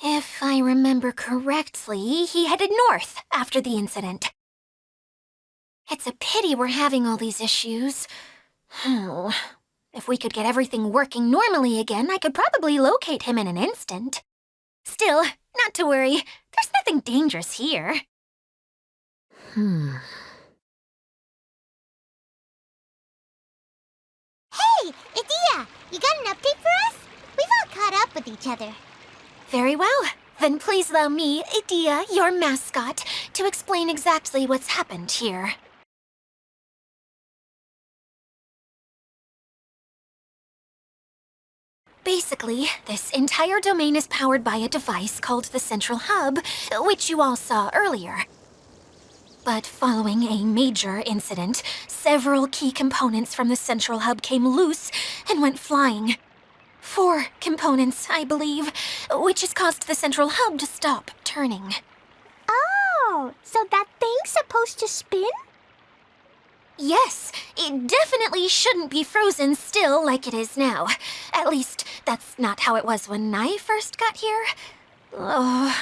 Speaker 7: If I remember correctly, he headed north after the incident. It's a pity we're having all these issues. Oh, if we could get everything working normally again, I could probably locate him in an instant. Still, not to worry. There's nothing dangerous here.
Speaker 1: Hey, Idia, you got an update for us? We've all caught up with each other.
Speaker 7: Very well. Then please allow me, Idia, your mascot, to explain exactly what's happened here. Basically, this entire domain is powered by a device called the Central Hub, which you all saw earlier. But following a major incident, several key components from the Central Hub came loose and went flying. 4 components, I believe, which has caused the Central Hub to stop turning.
Speaker 3: Oh, so that thing's supposed to spin?
Speaker 7: Yes, it definitely shouldn't be frozen still like it is now. At least, that's not how it was when I first got here. Oh,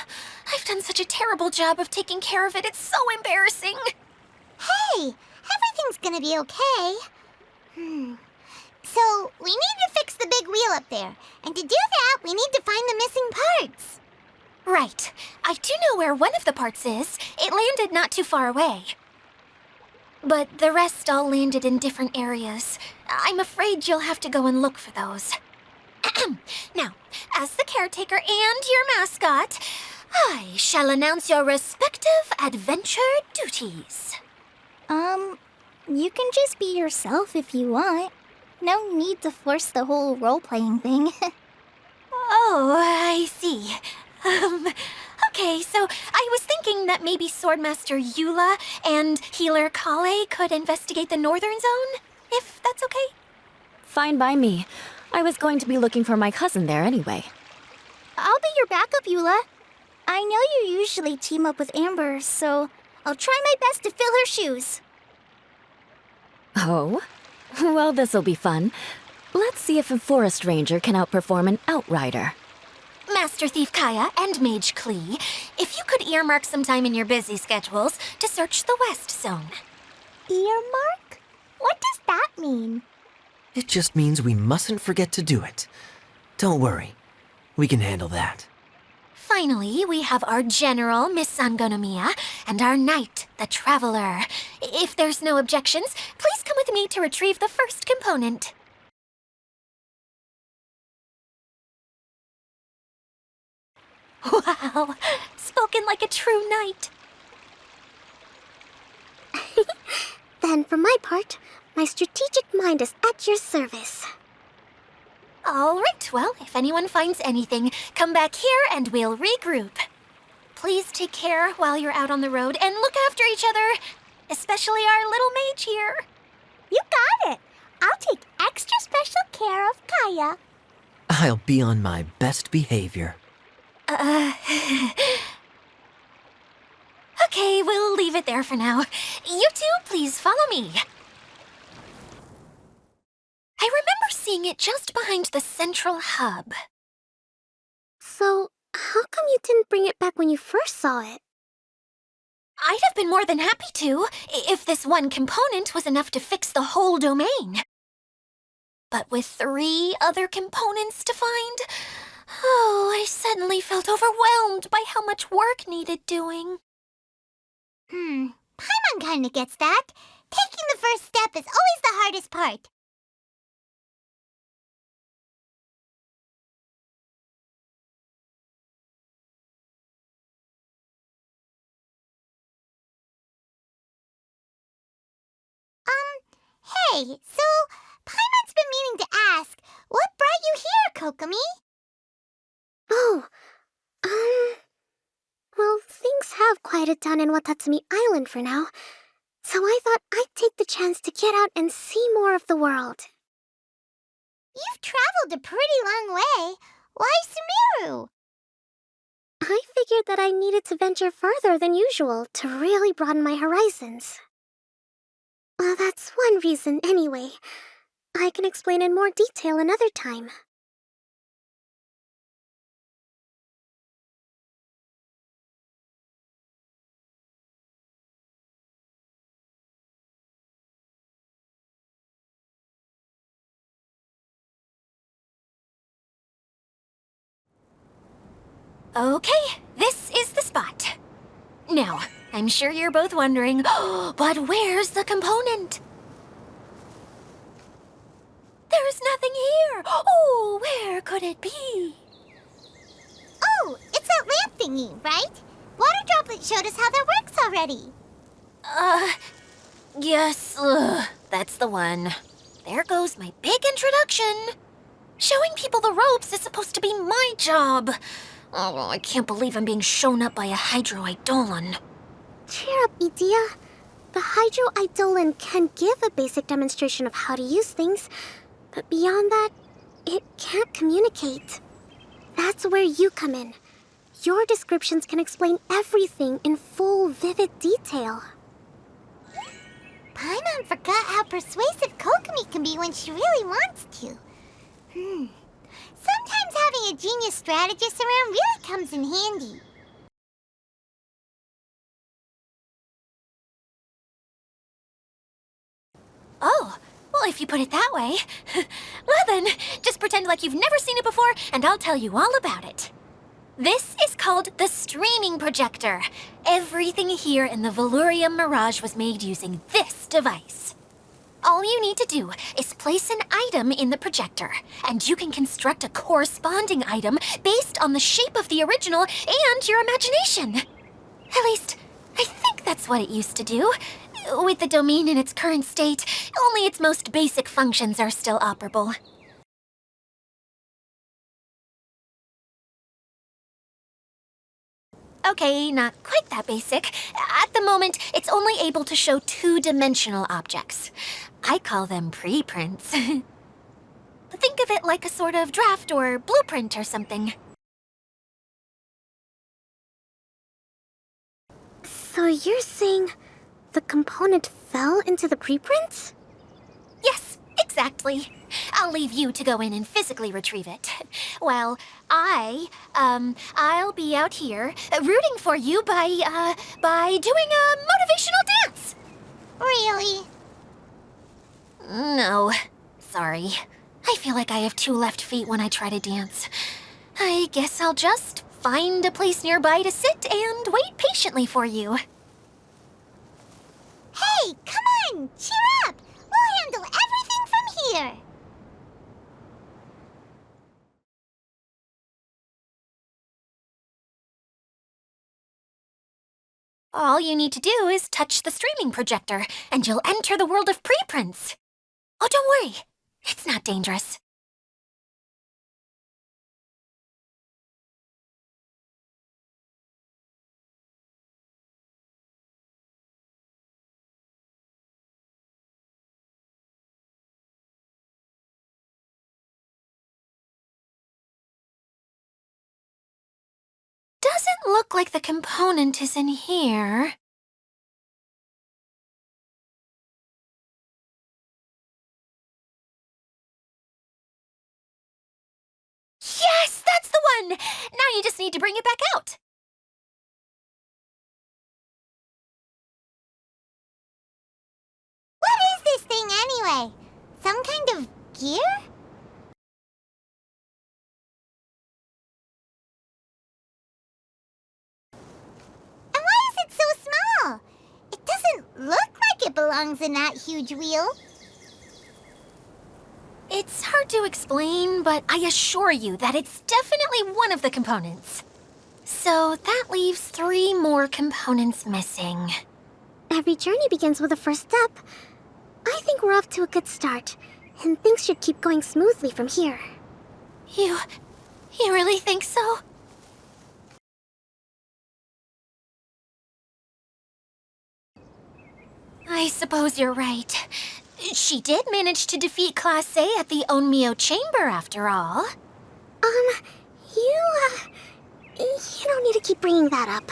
Speaker 7: I've done such a terrible job of taking care of it, it's so embarrassing.
Speaker 1: Hey, everything's gonna be okay. So, we need to fix the big wheel up there. And to do that, we need to find the missing parts.
Speaker 7: Right. I do know where one of the parts is. It landed not too far away. But the rest all landed in different areas. I'm afraid you'll have to go and look for those. Now, as the caretaker and your mascot, I shall announce your respective adventure duties.
Speaker 5: You can just be yourself if you want. No need to force the whole role-playing thing.
Speaker 7: Oh, I see. Okay, so I was thinking that maybe Swordmaster Eula and Healer Kale could investigate the Northern Zone, if that's okay?
Speaker 8: Fine by me. I was going to be looking for my cousin there anyway.
Speaker 5: I'll be your backup, Eula. I know you usually team up with Amber, so I'll try my best to fill her shoes.
Speaker 8: Oh? Well, this'll be fun. Let's see if a forest ranger can outperform an outrider.
Speaker 7: Master Thief Kaya and Mage Klee, if you could earmark some time in your busy schedules to search the West Zone.
Speaker 3: Earmark? What does that mean?
Speaker 4: It just means we mustn't forget to do it. Don't worry. We can handle that.
Speaker 7: Finally, we have our General, Miss Sangonomiya, and our Knight, the Traveler. If there's no objections, please come with me to retrieve the first component. Wow, spoken like a true knight.
Speaker 6: Then, for my part, my strategic mind is at your service.
Speaker 7: All right, well, if anyone finds anything, come back here and we'll regroup. Please take care while you're out on the road and look after each other, especially our little mage here.
Speaker 3: You got it. I'll take extra special care of Kaya.
Speaker 4: I'll be on my best behavior.
Speaker 7: Okay, we'll leave it there for now. You two, please follow me. I remember seeing it just behind the Central Hub.
Speaker 6: So, how come you didn't bring it back when you first saw it?
Speaker 7: I'd have been more than happy to, if this one component was enough to fix the whole domain. But with 3 other components to find, I suddenly felt overwhelmed by how much work needed doing.
Speaker 1: Paimon kinda gets that. Taking the first step is always the hardest part. Hey, so Paimon's been meaning to ask, what brought you here, Kokomi?
Speaker 6: Oh, well, things have quieted down in Watatsumi Island for now, so I thought I'd take the chance to get out and see more of the world.
Speaker 1: You've traveled a pretty long way. Why Sumeru?
Speaker 6: I figured that I needed to venture further than usual to really broaden my horizons. Well, that's one reason anyway. I can explain in more detail another time.
Speaker 7: Okay, this is the spot. Now, I'm sure you're both wondering, but where's the component? There's nothing here. Oh, where could it be?
Speaker 1: Oh, it's that lamp thingy, right? Water Droplet showed us how that works already.
Speaker 7: Yes, that's the one. There goes my big introduction. Showing people the ropes is supposed to be my job. Oh, I can't believe I'm being shown up by a Hydro-Eidolon.
Speaker 6: Cheer up, Edea. The Hydro-Eidolon can give a basic demonstration of how to use things, but beyond that, it can't communicate. That's where you come in. Your descriptions can explain everything in full, vivid detail.
Speaker 1: Paimon forgot how persuasive Kokomi can be when she really wants to. Sometimes having a genius strategist around really comes in handy.
Speaker 7: Oh, well, if you put it that way. Well then, just pretend like you've never seen it before, and I'll tell you all about it. This is called the streaming projector. Everything here in the Velurium Mirage was made using this device. All you need to do is place an item in the projector, and you can construct a corresponding item based on the shape of the original and your imagination. At least, I think that's what it used to do. With the domain in its current state, only its most basic functions are still operable. Okay, not quite that basic. At the moment, it's only able to show two-dimensional objects. I call them preprints. Think of it like a sort of draft or blueprint or something.
Speaker 6: So you're saying the component fell into the preprints?
Speaker 7: Yes, exactly. I'll leave you to go in and physically retrieve it. While I'll be out here rooting for you by doing a motivational dance.
Speaker 1: Really?
Speaker 7: No, sorry. I feel like I have two left feet when I try to dance. I guess I'll just find a place nearby to sit and wait patiently for you.
Speaker 1: Hey, come on! Cheer up! We'll handle everything from here!
Speaker 7: All you need to do is touch the streaming projector, and you'll enter the world of preprints. Oh, don't worry. It's not dangerous. Doesn't look like the component is in here. Yes, that's the one! Now you just need to bring it back out.
Speaker 1: What is this thing anyway? Some kind of gear? And why is it so small? It doesn't look like it belongs in that huge wheel.
Speaker 7: It's hard to explain, but I assure you that it's definitely one of the components. So that leaves 3 more components missing.
Speaker 6: Every journey begins with a first step. I think we're off to a good start, and things should keep going smoothly from here.
Speaker 7: You really think so? I suppose you're right. She did manage to defeat Class A at the Onmyo Chamber, after all.
Speaker 6: You don't need to keep bringing that up.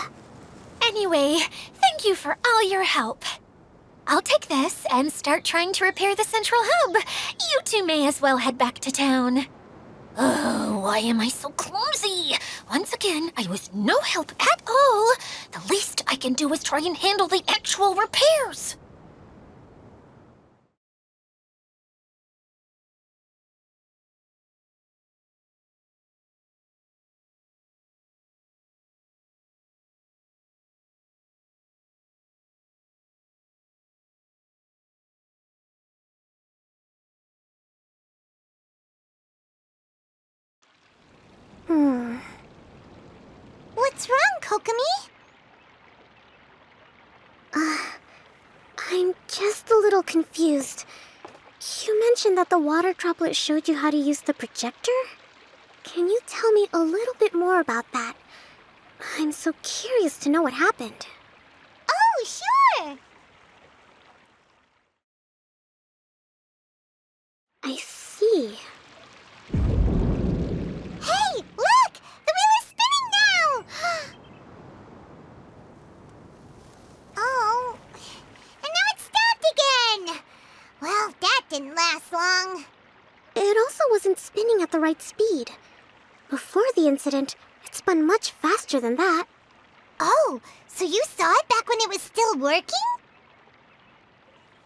Speaker 7: Anyway, thank you for all your help. I'll take this and start trying to repair the central hub. You two may as well head back to town. Oh, why am I so clumsy? Once again, I was no help at all. The least I can do is try and handle the actual repairs.
Speaker 1: What's wrong, Kokomi?
Speaker 6: I'm just a little confused. You mentioned that the water droplet showed you how to use the projector? Can you tell me a little bit more about that? I'm so curious to know what happened.
Speaker 1: Oh, sure!
Speaker 6: I see.
Speaker 1: Hey, look! The wheel is spinning now! Oh, and now it's stopped again! Well, that didn't last long.
Speaker 6: It also wasn't spinning at the right speed. Before the incident, it spun much faster than that.
Speaker 1: Oh, so you saw it back when it was still working?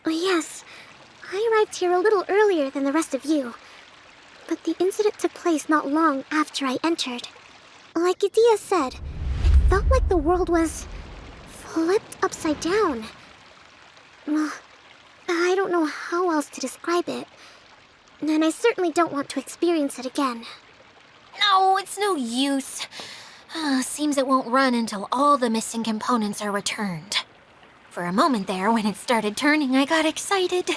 Speaker 6: Oh, yes. I arrived here a little earlier than the rest of you. But the incident took place not long after I entered. Like Idia said, it felt like the world was flipped upside down. Well, I don't know how else to describe it. And I certainly don't want to experience it again.
Speaker 7: No, it's no use. Seems it won't run until all the missing components are returned. For a moment there, when it started turning, I got excited.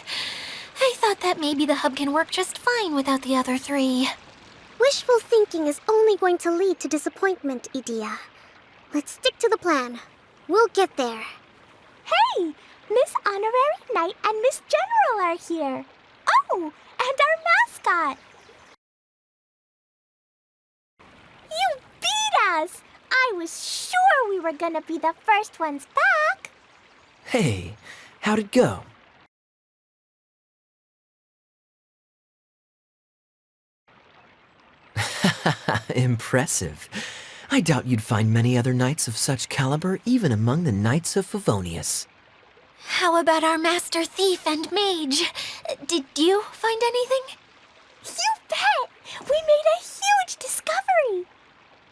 Speaker 7: I thought that maybe the hub can work just fine without the other three.
Speaker 6: Wishful thinking is only going to lead to disappointment, Idia. Let's stick to the plan. We'll get there.
Speaker 3: Hey! Miss Honorary Knight and Miss General are here. Oh, and our mascot. You beat us! I was sure we were gonna be the first ones back.
Speaker 4: Hey, how'd it go? Impressive. I doubt you'd find many other knights of such caliber even among the Knights of Favonius.
Speaker 7: How about our master thief and mage? Did you find anything?
Speaker 3: You bet! We made a huge discovery.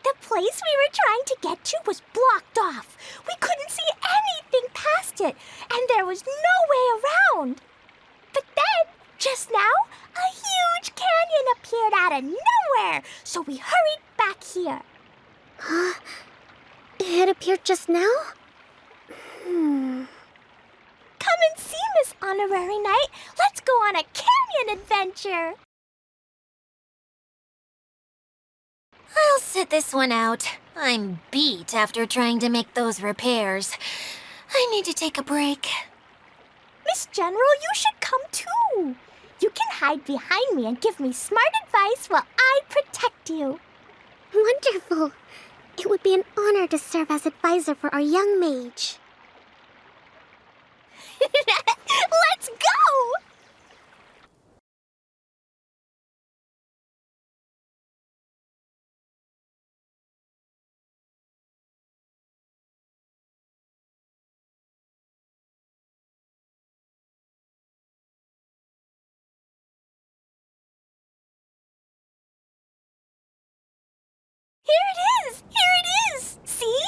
Speaker 3: The place we were trying to get to was blocked off. We couldn't see anything past it, and there was no way around. But then, just now, a huge canyon appeared out of nowhere, so we hurried back here.
Speaker 6: It appeared just now?
Speaker 3: Come and see, Miss Honorary Knight. Let's go on a canyon adventure.
Speaker 7: I'll sit this one out. I'm beat after trying to make those repairs. I need to take a break.
Speaker 3: Miss General, you should come too. You can hide behind me and give me smart advice while I protect you.
Speaker 6: Wonderful. It would be an honor to serve as advisor for our young mage.
Speaker 3: Let's go! Here it is! Here it is! See?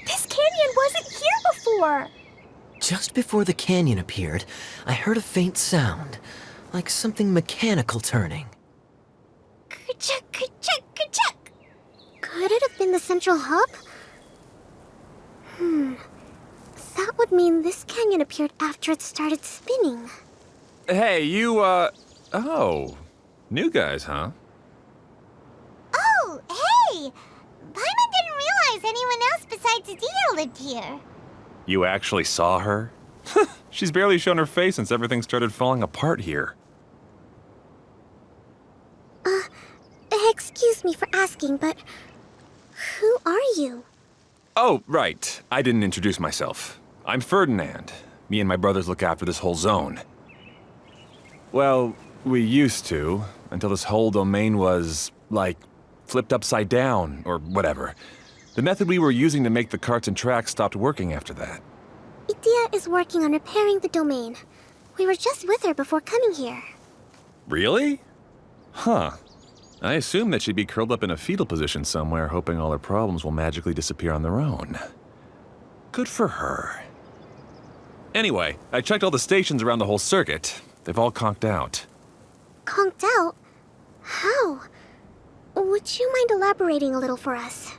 Speaker 3: This canyon wasn't here before.
Speaker 4: Just before the canyon appeared, I heard a faint sound, like something mechanical turning.
Speaker 3: Ka-chuck, ka-chuck, ka-chuck.
Speaker 6: Could it have been the central hub? That would mean this canyon appeared after it started spinning.
Speaker 9: Hey, you, oh. New guys, huh?
Speaker 1: Oh, hey! Paimon didn't realize anyone else besides Adia lived here.
Speaker 9: You actually saw her? She's barely shown her face since everything started falling apart here.
Speaker 6: Excuse me for asking, but who are you?
Speaker 9: Oh, right. I didn't introduce myself. I'm Ferdinand. Me and my brothers look after this whole zone. Well, we used to, until this whole domain was, like, flipped upside down, or whatever. The method we were using to make the carts and tracks stopped working after that.
Speaker 6: Idia is working on repairing the domain. We were just with her before coming here.
Speaker 9: Really? Huh. I assume that she'd be curled up in a fetal position somewhere, hoping all her problems will magically disappear on their own. Good for her. Anyway, I checked all the stations around the whole circuit. They've all conked out.
Speaker 6: Conked out? How? Would you mind elaborating a little for us?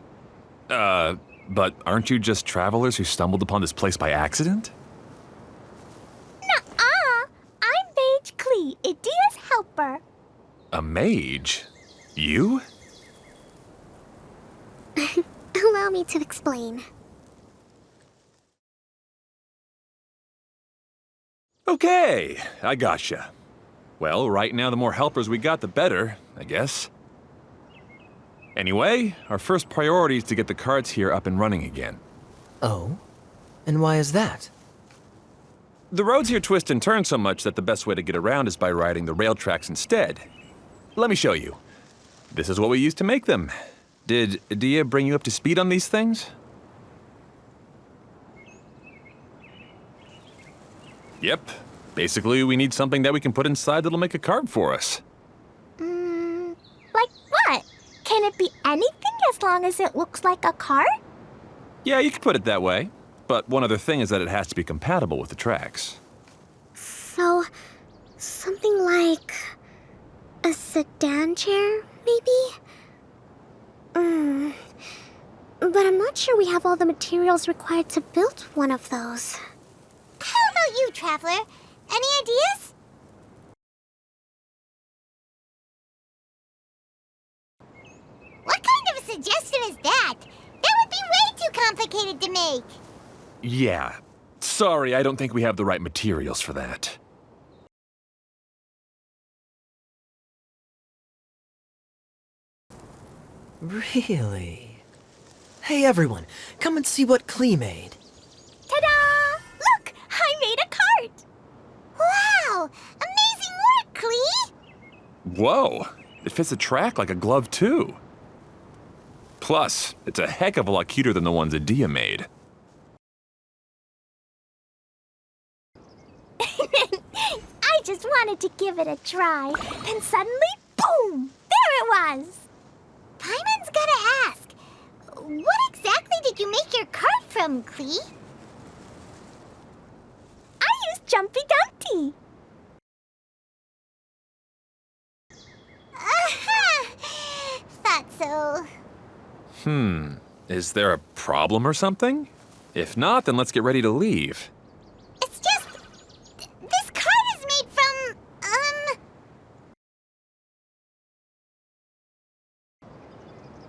Speaker 9: But aren't you just travelers who stumbled upon this place by accident?
Speaker 3: Nuh-uh. I'm Mage Klee, Idia's helper.
Speaker 9: A mage? You?
Speaker 6: Allow me to explain.
Speaker 9: Okay, I gotcha. Well, right now the more helpers we got, the better, I guess. Anyway, our first priority is to get the carts here up and running again.
Speaker 4: Oh? And why is that?
Speaker 9: The roads here twist and turn so much that the best way to get around is by riding the rail tracks instead. Let me show you. This is what we used to make them. Did Idia bring you up to speed on these things? Yep. Basically, we need something that we can put inside that'll make a cart for us.
Speaker 3: Like what? Can it be anything as long as it looks like a cart?
Speaker 9: Yeah, you could put it that way. But one other thing is that it has to be compatible with the tracks.
Speaker 6: So, something like a sedan chair, maybe? But I'm not sure we have all the materials required to build one of those.
Speaker 1: How about you, Traveler? Any ideas? What kind of a suggestion is that? That would be way too complicated to make.
Speaker 9: Yeah. Sorry, I don't think we have the right materials for that.
Speaker 4: Really? Hey everyone, come and see what Klee made.
Speaker 3: Ta-da! Look, I made a cart.
Speaker 1: Wow! Amazing work, Klee!
Speaker 9: Whoa! It fits the track like a glove, too. Plus, it's a heck of a lot cuter than the ones Idia made.
Speaker 3: I just wanted to give it a try. And suddenly, boom! There it was!
Speaker 1: Paimon's gotta ask, what exactly did you make your cart from, Klee?
Speaker 3: I used Jumpy Dumpty.
Speaker 1: Aha! Thought so.
Speaker 9: Is there a problem or something? If not, then let's get ready to leave.
Speaker 1: It's just... this cart is made from,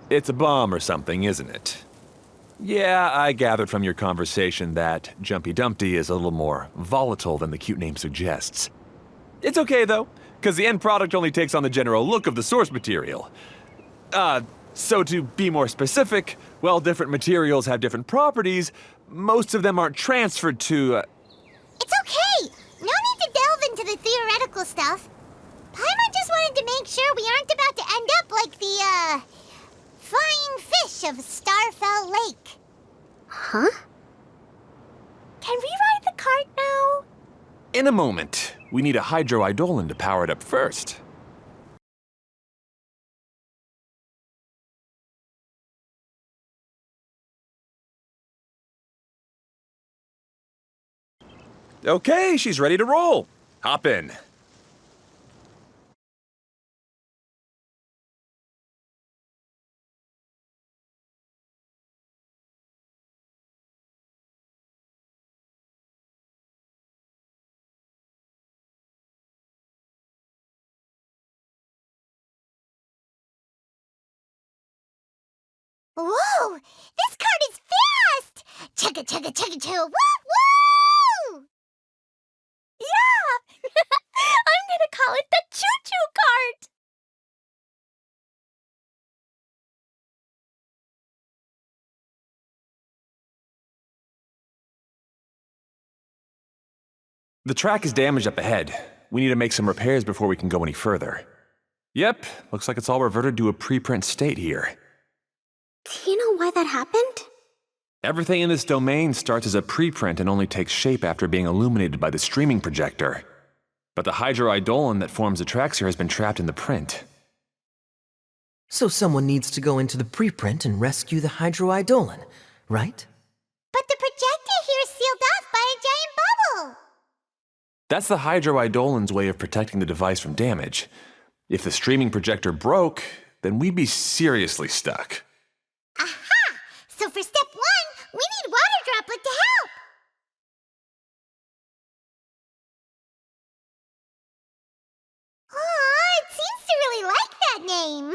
Speaker 9: It's a bomb or something, isn't it? Yeah, I gathered from your conversation that Jumpy Dumpty is a little more volatile than the cute name suggests. It's okay, though, because the end product only takes on the general look of the source material. So to be more specific, while different materials have different properties, most of them aren't transferred to,
Speaker 1: It's okay! No need to delve into the theoretical stuff. Paimon just wanted to make sure we aren't about to end up like the, flying fish of Starfell Lake.
Speaker 6: Huh?
Speaker 3: Can we ride the cart now?
Speaker 9: In a moment. We need a hydroidolin to power it up first. Okay, she's ready to roll. Hop in.
Speaker 1: Whoa! This cart is fast! Chugga chugga chugga chugga! Woo woo!
Speaker 3: Yeah! I'm gonna call it the choo-choo cart!
Speaker 9: The track is damaged up ahead. We need to make some repairs before we can go any further. Yep, looks like it's all reverted to a preprint state here.
Speaker 6: Do you know why that happened?
Speaker 9: Everything in this domain starts as a preprint and only takes shape after being illuminated by the streaming projector. But the hydroidolin that forms the tracks here has been trapped in the print.
Speaker 4: So someone needs to go into the preprint and rescue the hydroidolin, right?
Speaker 1: But the projector here is sealed off by a giant bubble.
Speaker 9: That's the hydroidolin's way of protecting the device from damage. If the streaming projector broke, then we'd be seriously stuck.
Speaker 1: Aha! So for step 1, we need Water Droplet to help. Aw, it seems to really like that name.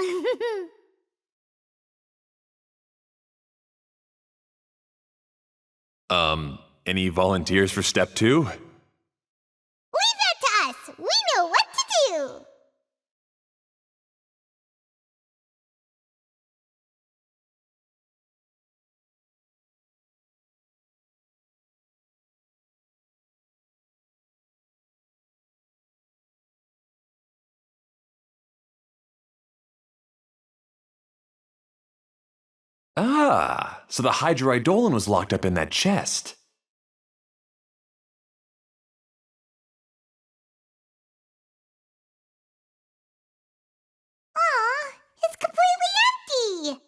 Speaker 9: Any volunteers for step 2?
Speaker 1: Leave that to us. We know what to do.
Speaker 9: Ah, so the hydroidolin was locked up in that chest.
Speaker 1: Aw, it's completely empty.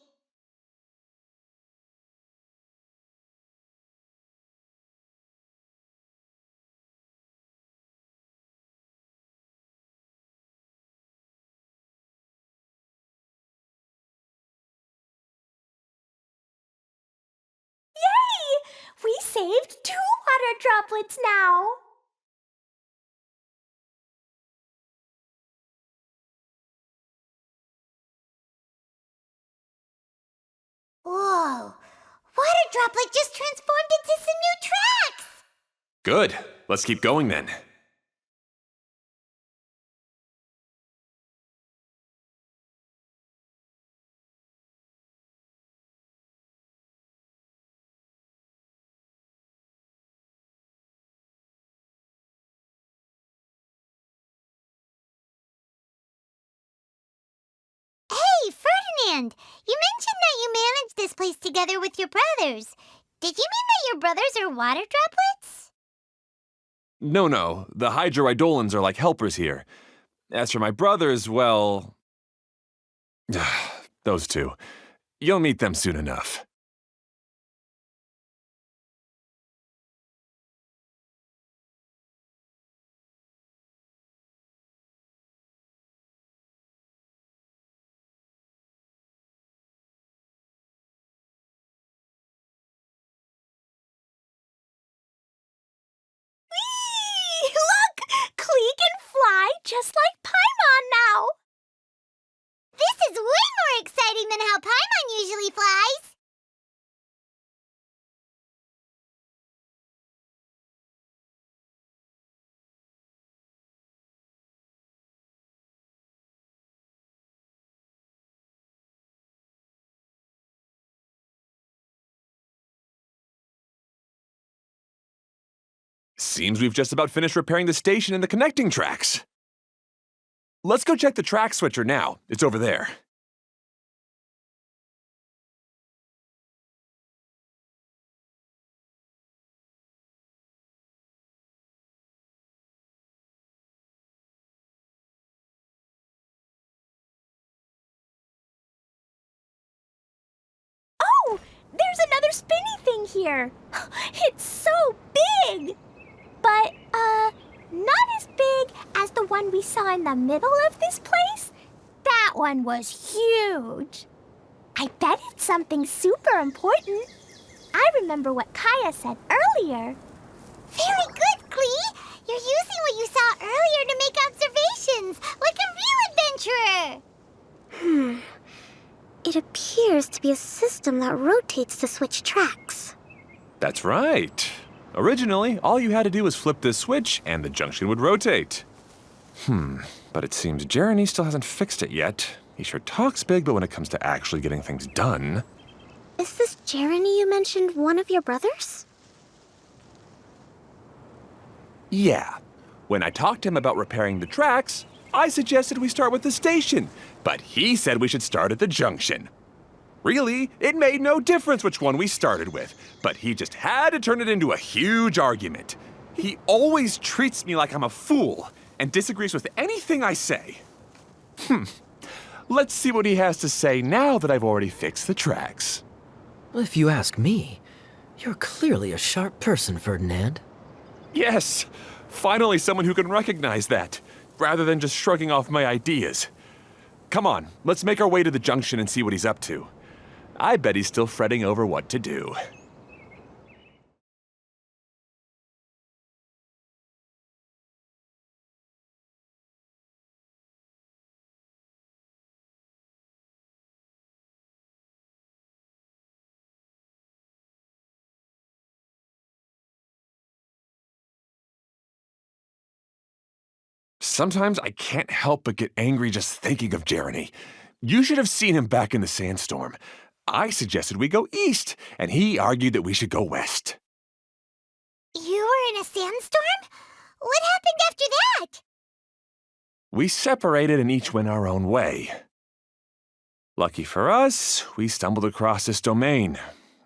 Speaker 3: Yay! We saved 2 water droplets now.
Speaker 1: Whoa, Water Droplet just transformed into some new tracks.
Speaker 9: Good. Let's keep going then.
Speaker 1: Hey, Ferdinand, you mentioned that you managed this place together with your brothers. Did you mean that your brothers are water droplets?
Speaker 9: No, the hydroidolins are like helpers here. As for my brothers, well... those two. You'll meet them soon enough.
Speaker 3: Whee! Look! Klee can fly just like Paimon now.
Speaker 1: This is way more exciting than how Paimon usually flies.
Speaker 9: Seems we've just about finished repairing the station and the connecting tracks. Let's go check the track switcher now. It's over there.
Speaker 3: Oh, there's another spinny thing here. It's so big. But, not as big as the one we saw in the middle of this place. That one was huge. I bet it's something super important. I remember what Kaya said earlier.
Speaker 1: Very good, Klee. You're using what you saw earlier to make observations, like a real adventurer.
Speaker 6: It appears to be a system that rotates to switch tracks.
Speaker 9: That's right. Originally, all you had to do was flip this switch and the junction would rotate. But it seems Jeremy still hasn't fixed it yet. He sure talks big, but when it comes to actually getting things done...
Speaker 6: Is this Jeremy you mentioned one of your brothers?
Speaker 9: Yeah. When I talked to him about repairing the tracks, I suggested we start with the station, but he said we should start at the junction. Really, it made no difference which one we started with, but he just had to turn it into a huge argument. He always treats me like I'm a fool and disagrees with anything I say. Let's see what he has to say now that I've already fixed the tracks.
Speaker 4: If you ask me, you're clearly a sharp person, Ferdinand.
Speaker 9: Yes, finally someone who can recognize that, rather than just shrugging off my ideas. Come on, let's make our way to the junction and see what he's up to. I bet he's still fretting over what to do. Sometimes I can't help but get angry just thinking of Jeremy. You should have seen him back in the sandstorm. I suggested we go east, and he argued that we should go west.
Speaker 1: You were in a sandstorm? What happened after that?
Speaker 9: We separated and each went our own way. Lucky for us, we stumbled across this domain.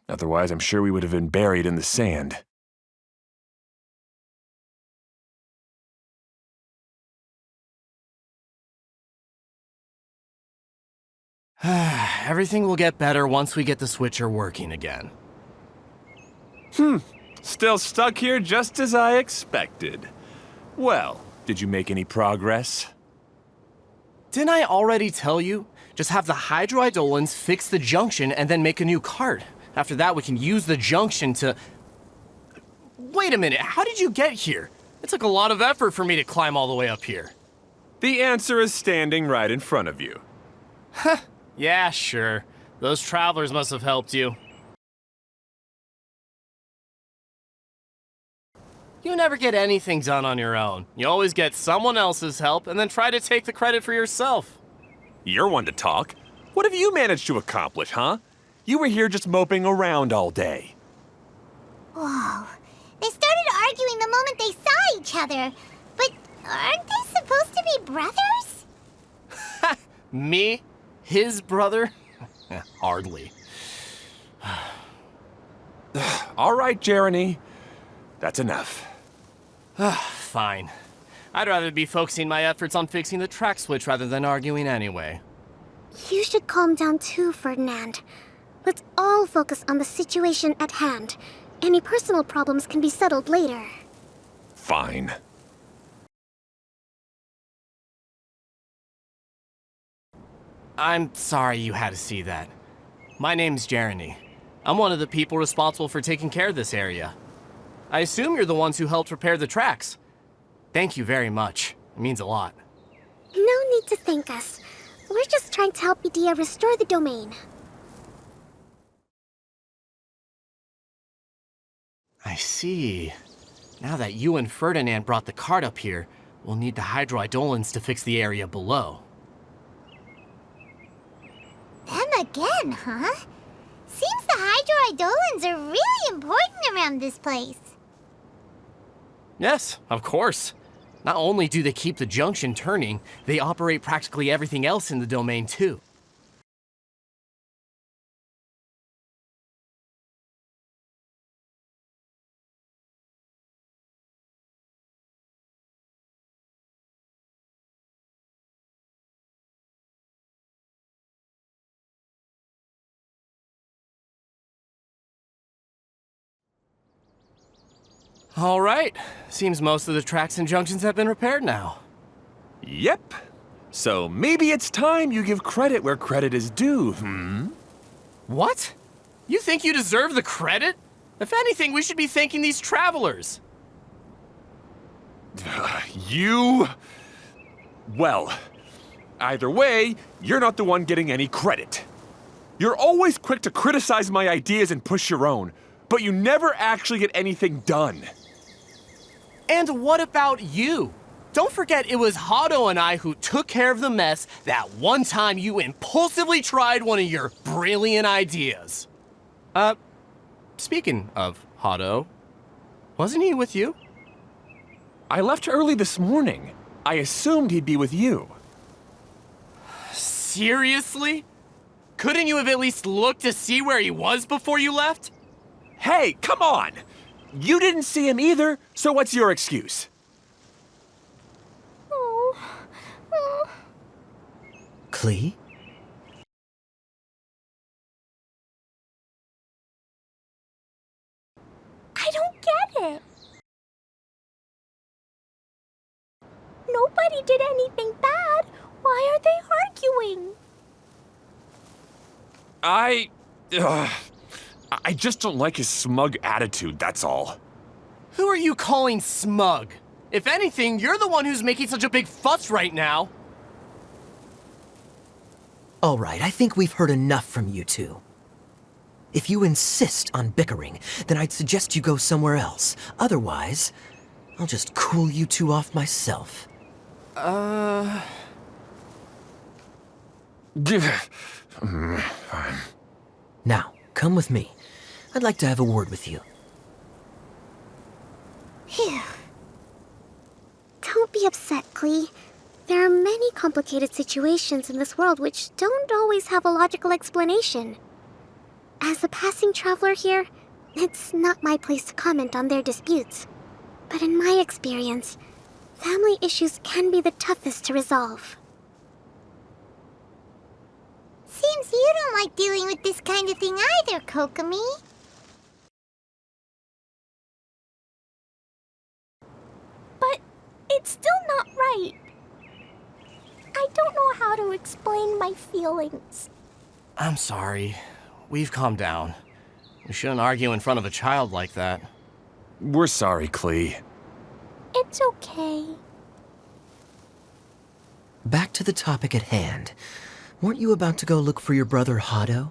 Speaker 9: Otherwise, I'm sure we would have been buried in the sand.
Speaker 10: Everything will get better once we get the switcher working again.
Speaker 9: Still stuck here just as I expected. Well, did you make any progress?
Speaker 10: Didn't I already tell you? Just have the hydroidolins fix the junction and then make a new cart. After that, we can use the junction to... Wait a minute, how did you get here? It took a lot of effort for me to climb all the way up here.
Speaker 9: The answer is standing right in front of you.
Speaker 10: Yeah, sure. Those travelers must have helped you. You never get anything done on your own. You always get someone else's help and then try to take the credit for yourself.
Speaker 9: You're one to talk. What have you managed to accomplish, huh? You were here just moping around all day.
Speaker 1: Whoa. They started arguing the moment they saw each other. But aren't they supposed to be brothers?
Speaker 10: Me? His brother? Hardly.
Speaker 9: All right, Jeremy. That's enough.
Speaker 10: Fine. I'd rather be focusing my efforts on fixing the track switch rather than arguing anyway.
Speaker 6: You should calm down too, Ferdinand. Let's all focus on the situation at hand. Any personal problems can be settled later.
Speaker 9: Fine.
Speaker 10: I'm sorry you had to see that. My name's Jeremy. I'm one of the people responsible for taking care of this area. I assume you're the ones who helped repair the tracks. Thank you very much. It means a lot.
Speaker 6: No need to thank us. We're just trying to help Edea restore the domain.
Speaker 10: I see. Now that you and Ferdinand brought the cart up here, we'll need the hydroidolins to fix the area below.
Speaker 1: Them again, huh? Seems the hydroidolins are really important around this place.
Speaker 10: Yes, of course. Not only do they keep the junction turning, they operate practically everything else in the domain too. All right. Seems most of the tracks and junctions have been repaired now.
Speaker 9: Yep. So maybe it's time you give credit where credit is due,
Speaker 10: What? You think you deserve the credit? If anything, we should be thanking these travelers.
Speaker 9: You... Well, either way, you're not the one getting any credit. You're always quick to criticize my ideas and push your own, but you never actually get anything done.
Speaker 10: And what about you? Don't forget it was Hado and I who took care of the mess that one time you impulsively tried one of your brilliant ideas. Speaking of Hado, wasn't he with you?
Speaker 9: I left early this morning. I assumed he'd be with you.
Speaker 10: Seriously? Couldn't you have at least looked to see where he was before you left?
Speaker 9: Hey, come on! You didn't see him either, so what's your excuse?
Speaker 4: Klee?
Speaker 3: I don't get it. Nobody did anything bad. Why are they arguing?
Speaker 9: I just don't like his smug attitude, that's all.
Speaker 10: Who are you calling smug? If anything, you're the one who's making such a big fuss right now.
Speaker 4: All right, I think we've heard enough from you two. If you insist on bickering, then I'd suggest you go somewhere else. Otherwise, I'll just cool you two off myself.
Speaker 9: Fine.
Speaker 4: Now, come with me. I'd like to have a word with you.
Speaker 1: Phew.
Speaker 6: Don't be upset, Klee. There are many complicated situations in this world which don't always have a logical explanation. As a passing traveler here, it's not my place to comment on their disputes. But in my experience, family issues can be the toughest to resolve.
Speaker 1: Seems you don't like dealing with this kind of thing either, Kokomi.
Speaker 3: But it's still not right. I don't know how to explain my feelings.
Speaker 10: I'm sorry. We've calmed down. We shouldn't argue in front of a child like that.
Speaker 9: We're sorry, Klee.
Speaker 3: It's okay.
Speaker 4: Back to the topic at hand. Weren't you about to go look for your brother Hado?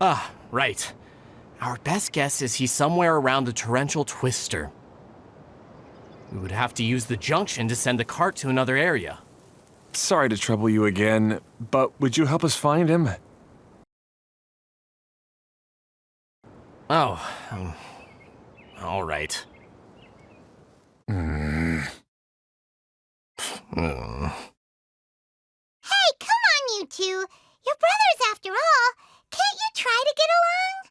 Speaker 10: Ah, right. Our best guess is he's somewhere around the torrential twister. We would have to use the junction to send the cart to another area.
Speaker 9: Sorry to trouble you again, but would you help us find him?
Speaker 10: Oh, all right.
Speaker 1: Hey, come on, you two. You're brothers after all. Can't you try to get along?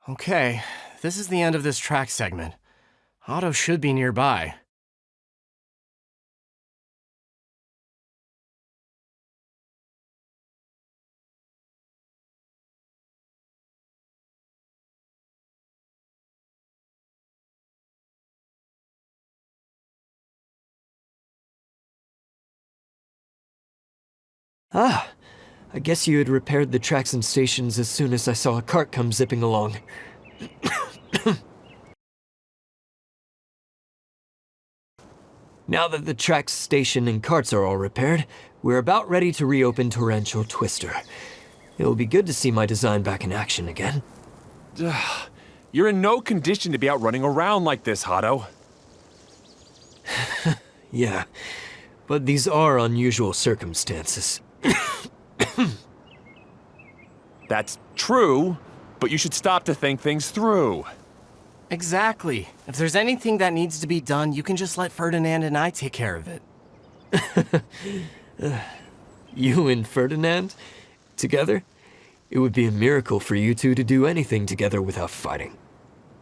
Speaker 10: Okay, this is the end of this track segment. Otto should be nearby.
Speaker 11: Ah, I guess you had repaired the tracks and stations as soon as I saw a cart come zipping along. Now that the tracks, station, and carts are all repaired, we're about ready to reopen Torrential Twister. It'll be good to see my design back in action again.
Speaker 9: You're in no condition to be out running around like this, Hado.
Speaker 11: Yeah, but these are unusual circumstances.
Speaker 9: That's true, but you should stop to think things through.
Speaker 10: Exactly. If there's anything that needs to be done, you can just let Ferdinand and I take care of it.
Speaker 11: You and Ferdinand? Together? It would be a miracle for you two to do anything together without fighting.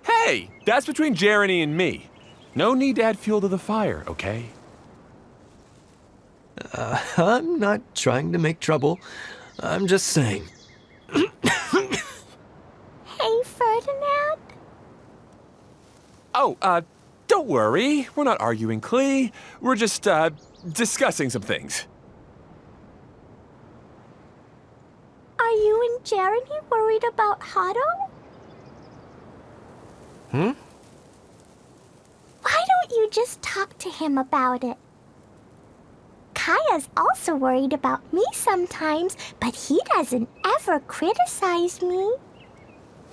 Speaker 9: Hey, that's between Jeremy and me. No need to add fuel to the fire, okay?
Speaker 11: I'm not trying to make trouble. I'm just saying.
Speaker 3: Hey, Ferdinand?
Speaker 9: Oh, don't worry. We're not arguing, Klee. We're just, discussing some things.
Speaker 3: Are you and Jeremy worried about Hado? Why don't you just talk to him about it? Kaya's also worried about me sometimes, but he doesn't ever criticize me.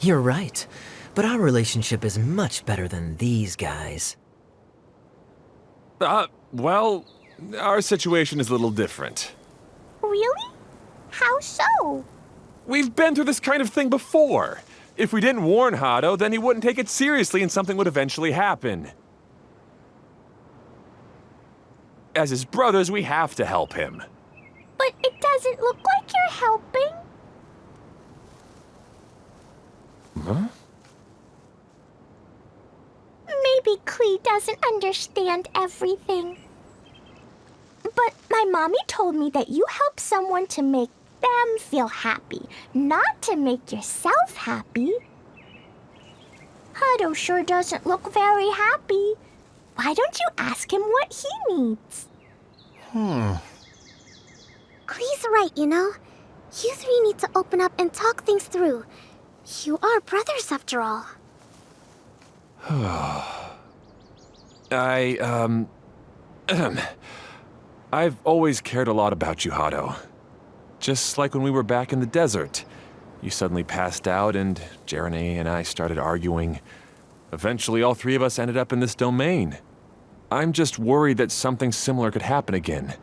Speaker 4: You're right. but our relationship is much better than these guys.
Speaker 9: Well, our situation is a little different.
Speaker 3: Really? How so?
Speaker 9: We've been through this kind of thing before. If we didn't warn Hado, then he wouldn't take it seriously and something would eventually happen. As his brothers, we have to help him.
Speaker 3: But it doesn't look like you're helping.
Speaker 9: Huh?
Speaker 3: Maybe Klee doesn't understand everything. But my mommy told me that you help someone to make them feel happy, not to make yourself happy. Hado sure doesn't look very happy. Why don't you ask him what he needs?
Speaker 6: Klee's right, you know. You three need to open up and talk things through. You are brothers after all.
Speaker 9: I've always cared a lot about you, Hado. Just like when we were back in the desert. You suddenly passed out and Jerene and I started arguing. Eventually, all three of us ended up in this domain. I'm just worried that something similar could happen again.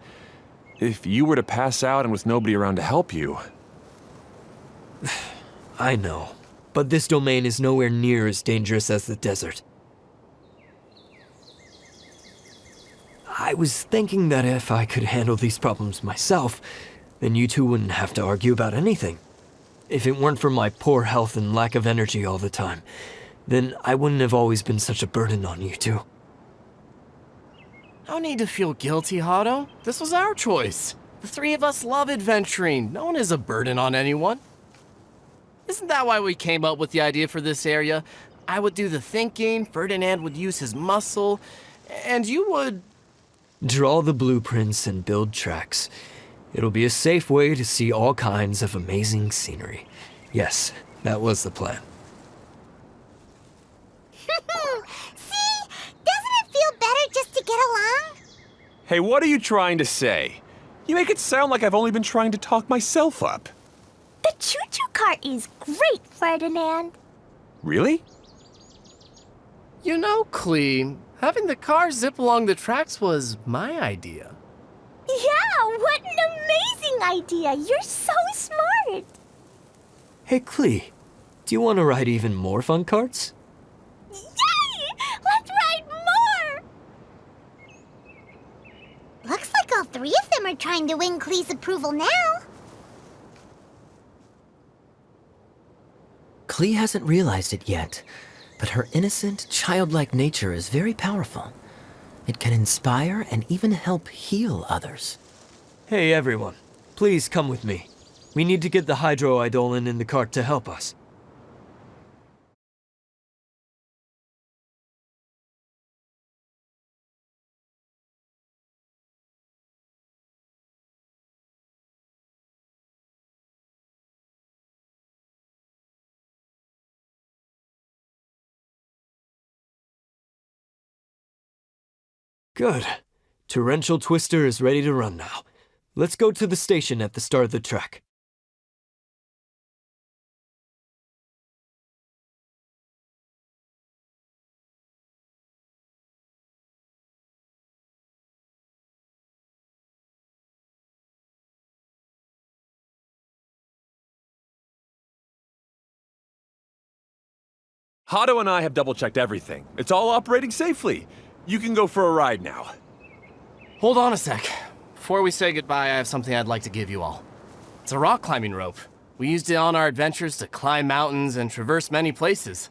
Speaker 9: If you were to pass out and with nobody around to help you...
Speaker 11: I know, but this domain is nowhere near as dangerous as the desert. I was thinking that if I could handle these problems myself, then you two wouldn't have to argue about anything. If it weren't for my poor health and lack of energy all the time, then I wouldn't have always been such a burden on you two.
Speaker 10: No need to feel guilty, Hado. This was our choice. The three of us love adventuring. No one is a burden on anyone. Isn't that why we came up with the idea for this area? I would do the thinking, Ferdinand would use his muscle, and you would...
Speaker 11: Draw the blueprints and build tracks. It'll be a safe way to see all kinds of amazing scenery. Yes, that was the plan.
Speaker 1: See? Doesn't it feel better just to get along?
Speaker 9: Hey, what are you trying to say? You make it sound like I've only been trying to talk myself up.
Speaker 3: The choo-choo cart is great, Ferdinand.
Speaker 9: Really?
Speaker 10: You know, Klee, having the car zip along the tracks was my idea.
Speaker 3: Yeah, what an amazing idea. You're so smart.
Speaker 11: Hey, Klee, do you want to ride even more fun carts?
Speaker 3: Yay! Let's ride more!
Speaker 1: Looks like all three of them are trying to win Klee's approval now.
Speaker 4: Klee hasn't realized it yet, but her innocent, childlike nature is very powerful. It can inspire and even help heal others.
Speaker 11: Hey, everyone. Please come with me. We need to get the hydroidolin in the cart to help us. Good. Torrential Twister is ready to run now. Let's go to the station at the start of the trek.
Speaker 9: Hado and I have double-checked everything. It's all operating safely. You can go for a ride now.
Speaker 10: Hold on a sec. Before we say goodbye, I have something I'd like to give you all. It's a rock climbing rope. We used it on our adventures to climb mountains and traverse many places.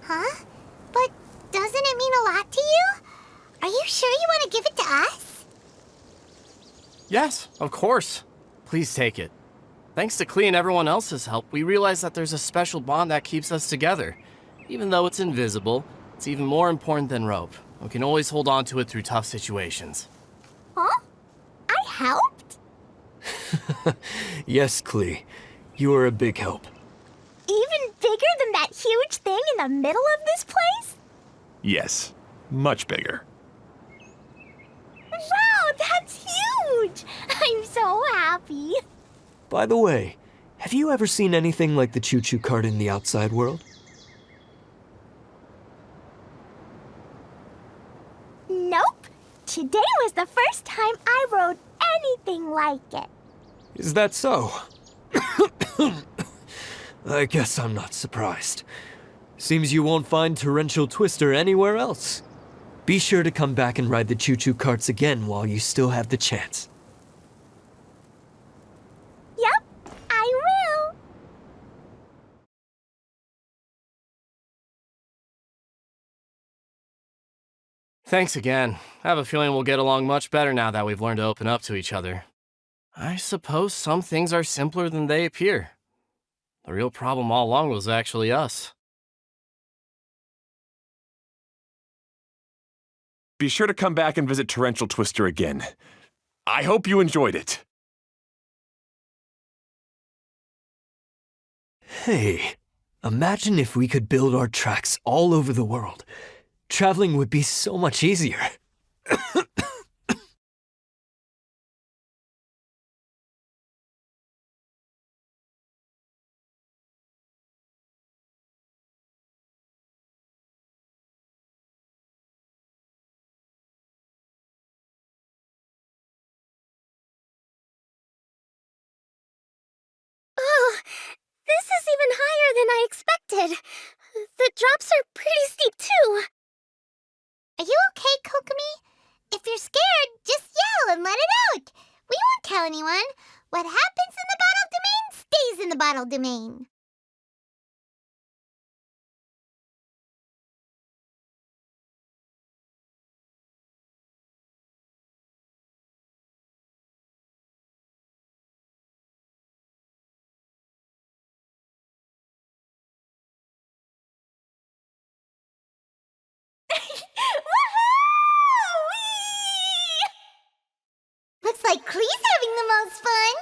Speaker 1: Huh? But doesn't it mean a lot to you? Are you sure you want to give it to us?
Speaker 10: Yes, of course. Please take it. Thanks to Klee and everyone else's help, we realized that there's a special bond that keeps us together. Even though it's invisible, it's even more important than rope. We can always hold on to it through tough situations.
Speaker 3: Huh? I helped?
Speaker 11: Yes, Klee. You are a big help.
Speaker 3: Even bigger than that huge thing in the middle of this place?
Speaker 9: Yes, much bigger.
Speaker 3: Wow, that's huge! I'm so happy.
Speaker 11: By the way, Have you ever seen anything like the choo-choo cart in the outside world?
Speaker 3: Nope. Today was the first time I rode anything like it.
Speaker 11: Is that so? I guess I'm not surprised. Seems you won't find Torrential Twister anywhere else. Be sure to come back and ride the choo-choo carts again while you still have the chance.
Speaker 3: Yep, I will.
Speaker 10: Thanks again. I have a feeling we'll get along much better now that we've learned to open up to each other. I suppose some things are simpler than they appear. The real problem all along was actually us.
Speaker 9: Be sure to come back and visit Torrential Twister again. I hope you enjoyed it.
Speaker 11: Hey, imagine if we could build our tracks all over the world. Traveling would be so much easier.
Speaker 6: Oh, this is even higher than I expected. The drops are pretty steep too.
Speaker 1: Are you okay, Kokomi? If you're scared, just yell and let it out. We won't tell anyone. What happens in the bottle domain stays in the bottle domain. Looks like Klee's having the most fun.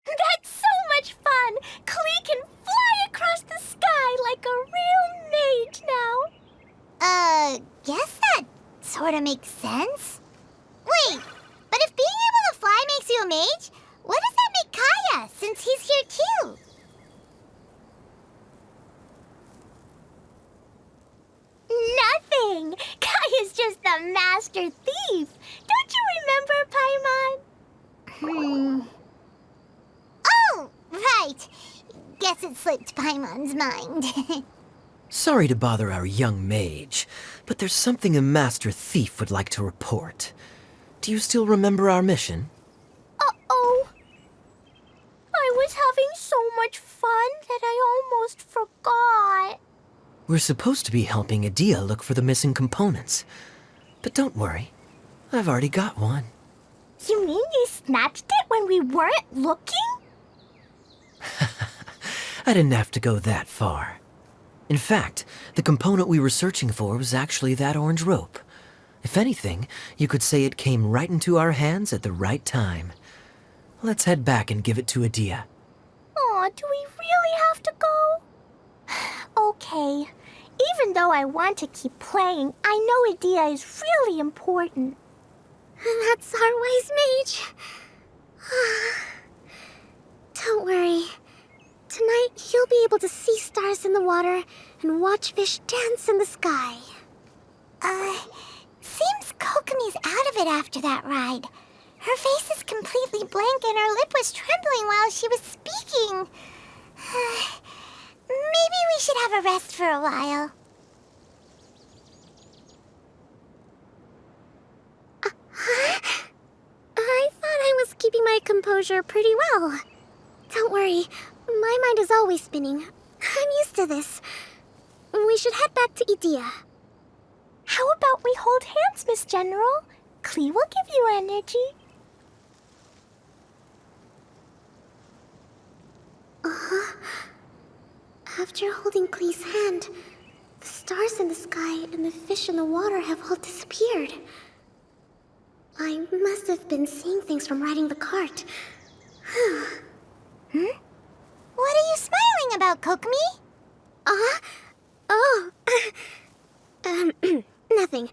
Speaker 3: That's so much fun! Klee can fly across the sky like a real mage now.
Speaker 1: Guess that sorta makes sense. Wait, but if being able to fly makes you a mage, what does that make Kaya, since he's here too?
Speaker 3: Nothing! Kaya's just the master thief. Don't you remember, Paimon?
Speaker 1: Oh, right. Guess it slipped Paimon's mind.
Speaker 4: Sorry to bother our young mage, but there's something a master thief would like to report. Do you still remember our mission?
Speaker 3: Uh-oh. I was having so much fun that I almost forgot.
Speaker 4: We're supposed to be helping Adia look for the missing components. But don't worry, I've already got one.
Speaker 3: You mean you snatched it when we weren't looking?
Speaker 4: I didn't have to go that far. In fact, the component we were searching for was actually that orange rope. If anything, you could say it came right into our hands at the right time. Let's head back and give it to Adia.
Speaker 3: Aw, do we really have to go? Okay. Even though I want to keep playing, I know Adia is really important.
Speaker 6: That's our wise mage. Don't worry. Tonight, you'll be able to see stars in the water and watch fish dance in the sky.
Speaker 1: Seems Kokomi's out of it after that ride. Her face is completely blank and her lip was trembling while she was speaking. Maybe we should have a rest for a while.
Speaker 6: I thought I was keeping my composure pretty well. Don't worry, my mind is always spinning. I'm used to this. We should head back to Idia.
Speaker 3: How about we hold hands, Miss General? Klee will give you energy.
Speaker 6: After holding Klee's hand, the stars in the sky and the fish in the water have all disappeared. I must have been seeing things from riding the cart.
Speaker 1: What are you smiling about, Kokomi?
Speaker 6: Oh. Nothing.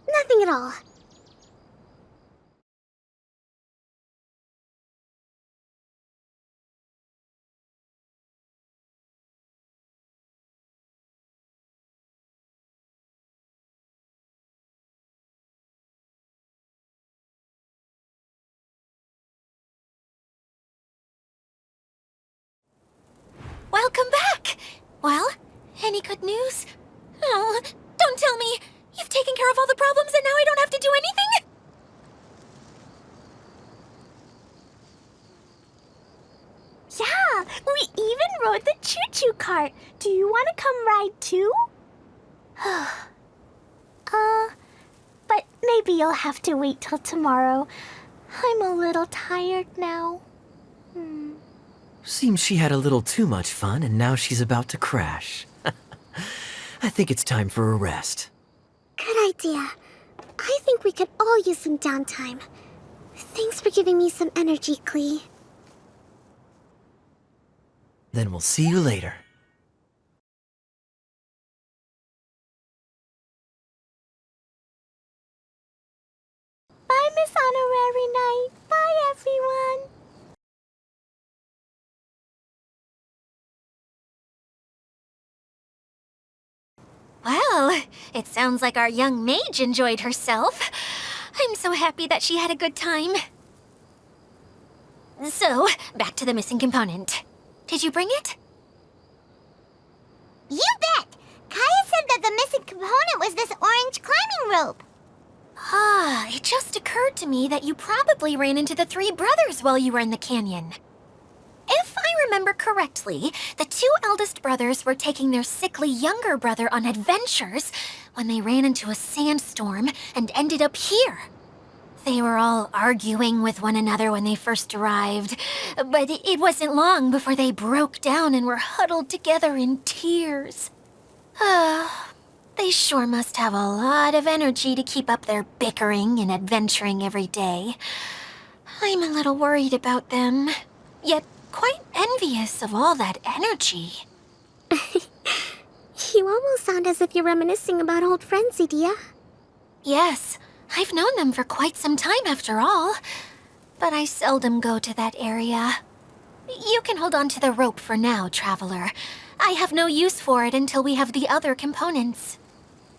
Speaker 6: Nothing at all.
Speaker 7: Welcome back! Well, any good news? Oh, don't tell me! You've taken care of all the problems and now I don't have to do anything?
Speaker 3: Yeah, we even rode the choo-choo cart. Do you want to come ride too? But maybe you'll have to wait till tomorrow. I'm a little tired now.
Speaker 4: Seems she had a little too much fun and now she's about to crash. I think it's time for a rest.
Speaker 6: Good idea. I think we could all use some downtime. Thanks for giving me some energy, Klee.
Speaker 4: Then we'll see you later.
Speaker 3: Bye, Miss Honorary Knight. Bye, everyone.
Speaker 7: Well, it sounds like our young mage enjoyed herself. I'm so happy that she had a good time. So, back to the missing component. Did you bring it?
Speaker 1: You bet! Kaya said that the missing component was this orange climbing rope.
Speaker 7: Ah, it just occurred to me that you probably ran into the three brothers while you were in the canyon. If I remember correctly, the two eldest brothers were taking their sickly younger brother on adventures when they ran into a sandstorm and ended up here. They were all arguing with one another when they first arrived, but it wasn't long before they broke down and were huddled together in tears. They sure must have a lot of energy to keep up their bickering and adventuring every day. I'm a little worried about them, yet quite envious of all that energy.
Speaker 6: You almost sound as if you're reminiscing about old friends, Idia.
Speaker 7: Yes, I've known them for quite some time after all, but I seldom go to that area. You can hold on to the rope for now, Traveler. I have no use for it until we have the other components.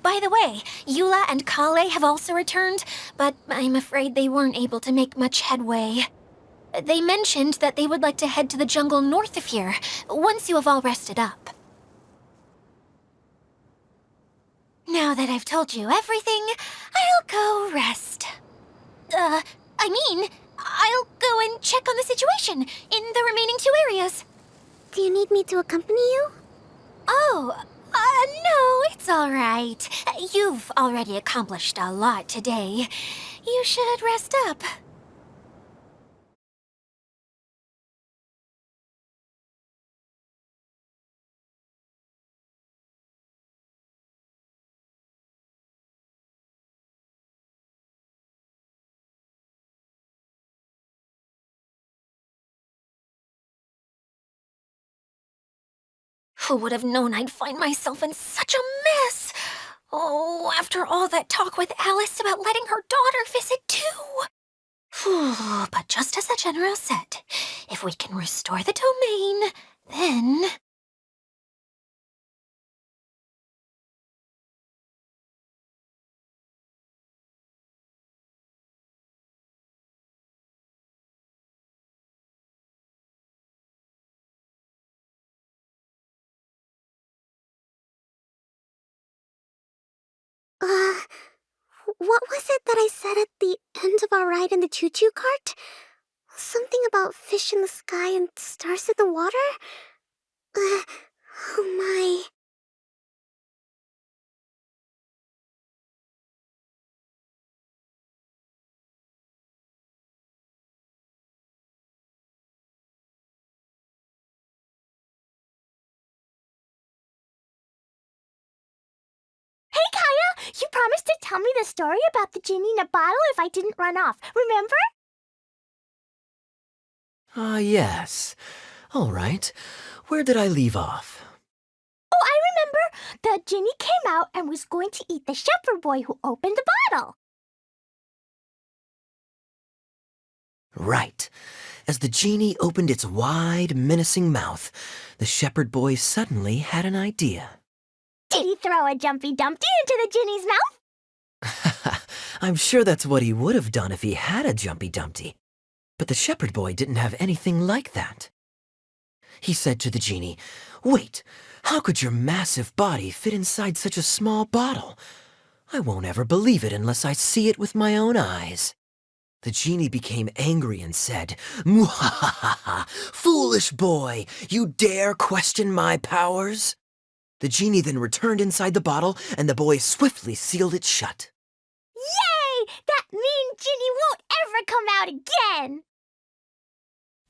Speaker 7: By the way, Eula and Kale have also returned, but I'm afraid they weren't able to make much headway. They mentioned that they would like to head to the jungle north of here, once you have all rested up. Now that I've told you everything, I'll go rest. I'll go and check on the situation in the remaining two areas.
Speaker 6: Do you need me to accompany you?
Speaker 7: Oh, no, it's all right. You've already accomplished a lot today. You should rest up. Who would have known I'd find myself in such a mess? Oh, after all that talk with Alice about letting her daughter visit too. But just as the General said, if we can restore the domain, then...
Speaker 6: What was it that I said at the end of our ride in the choo-choo cart? Something about fish in the sky and stars in the water? Oh my...
Speaker 3: Hey, Kaya! You promised to tell me the story about the genie in a bottle if I didn't run off, remember?
Speaker 4: Ah, yes. All right. Where did I leave off?
Speaker 3: Oh, I remember! The genie came out and was going to eat the shepherd boy who opened the bottle.
Speaker 4: Right. As the genie opened its wide, menacing mouth, the shepherd boy suddenly had an idea.
Speaker 3: Did he throw a Jumpy Dumpty into the genie's mouth?
Speaker 4: I'm sure that's what he would have done if he had a Jumpy Dumpty. But the shepherd boy didn't have anything like that. He said to the genie, "Wait, how could your massive body fit inside such a small bottle? I won't ever believe it unless I see it with my own eyes." The genie became angry and said, "Mwahaha! Foolish boy, you dare question my powers?" The genie then returned inside the bottle, and the boy swiftly sealed it shut.
Speaker 3: Yay! That mean genie won't ever come out again!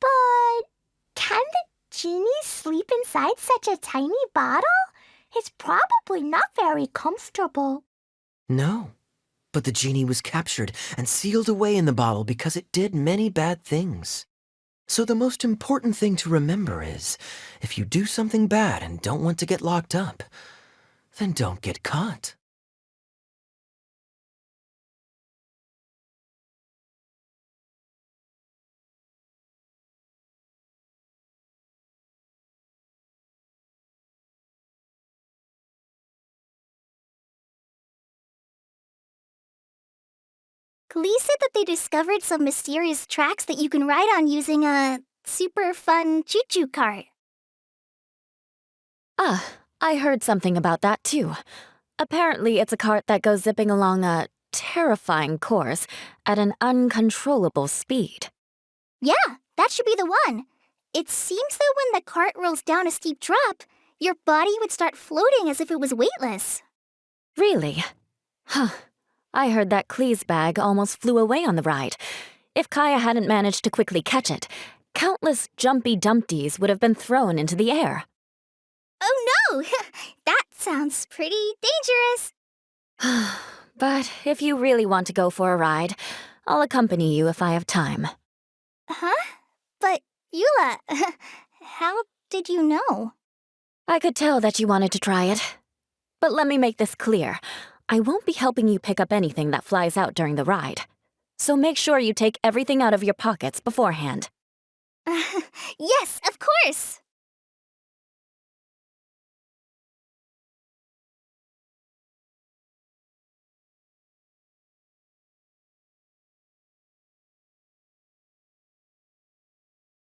Speaker 3: But can the genie sleep inside such a tiny bottle? It's probably not very comfortable.
Speaker 4: No, but the genie was captured and sealed away in the bottle because it did many bad things. So the most important thing to remember is, if you do something bad and don't want to get locked up, then don't get caught.
Speaker 5: Glee said that they discovered some mysterious tracks that you can ride on using a super fun choo-choo cart.
Speaker 8: Ah, I heard something about that too. Apparently, it's a cart that goes zipping along a terrifying course at an uncontrollable speed.
Speaker 5: Yeah, that should be the one. It seems that when the cart rolls down a steep drop, your body would start floating as if it was weightless.
Speaker 8: Really? Huh. I heard that Klee's bag almost flew away on the ride. If Kaya hadn't managed to quickly catch it, countless Jumpy Dumpties would have been thrown into the air.
Speaker 5: Oh no! That sounds pretty dangerous.
Speaker 8: But if you really want to go for a ride, I'll accompany you if I have time.
Speaker 5: Huh? But, Eula, how did you know?
Speaker 8: I could tell that you wanted to try it. But let me make this clear. I won't be helping you pick up anything that flies out during the ride. So make sure you take everything out of your pockets beforehand.
Speaker 5: Yes, of course!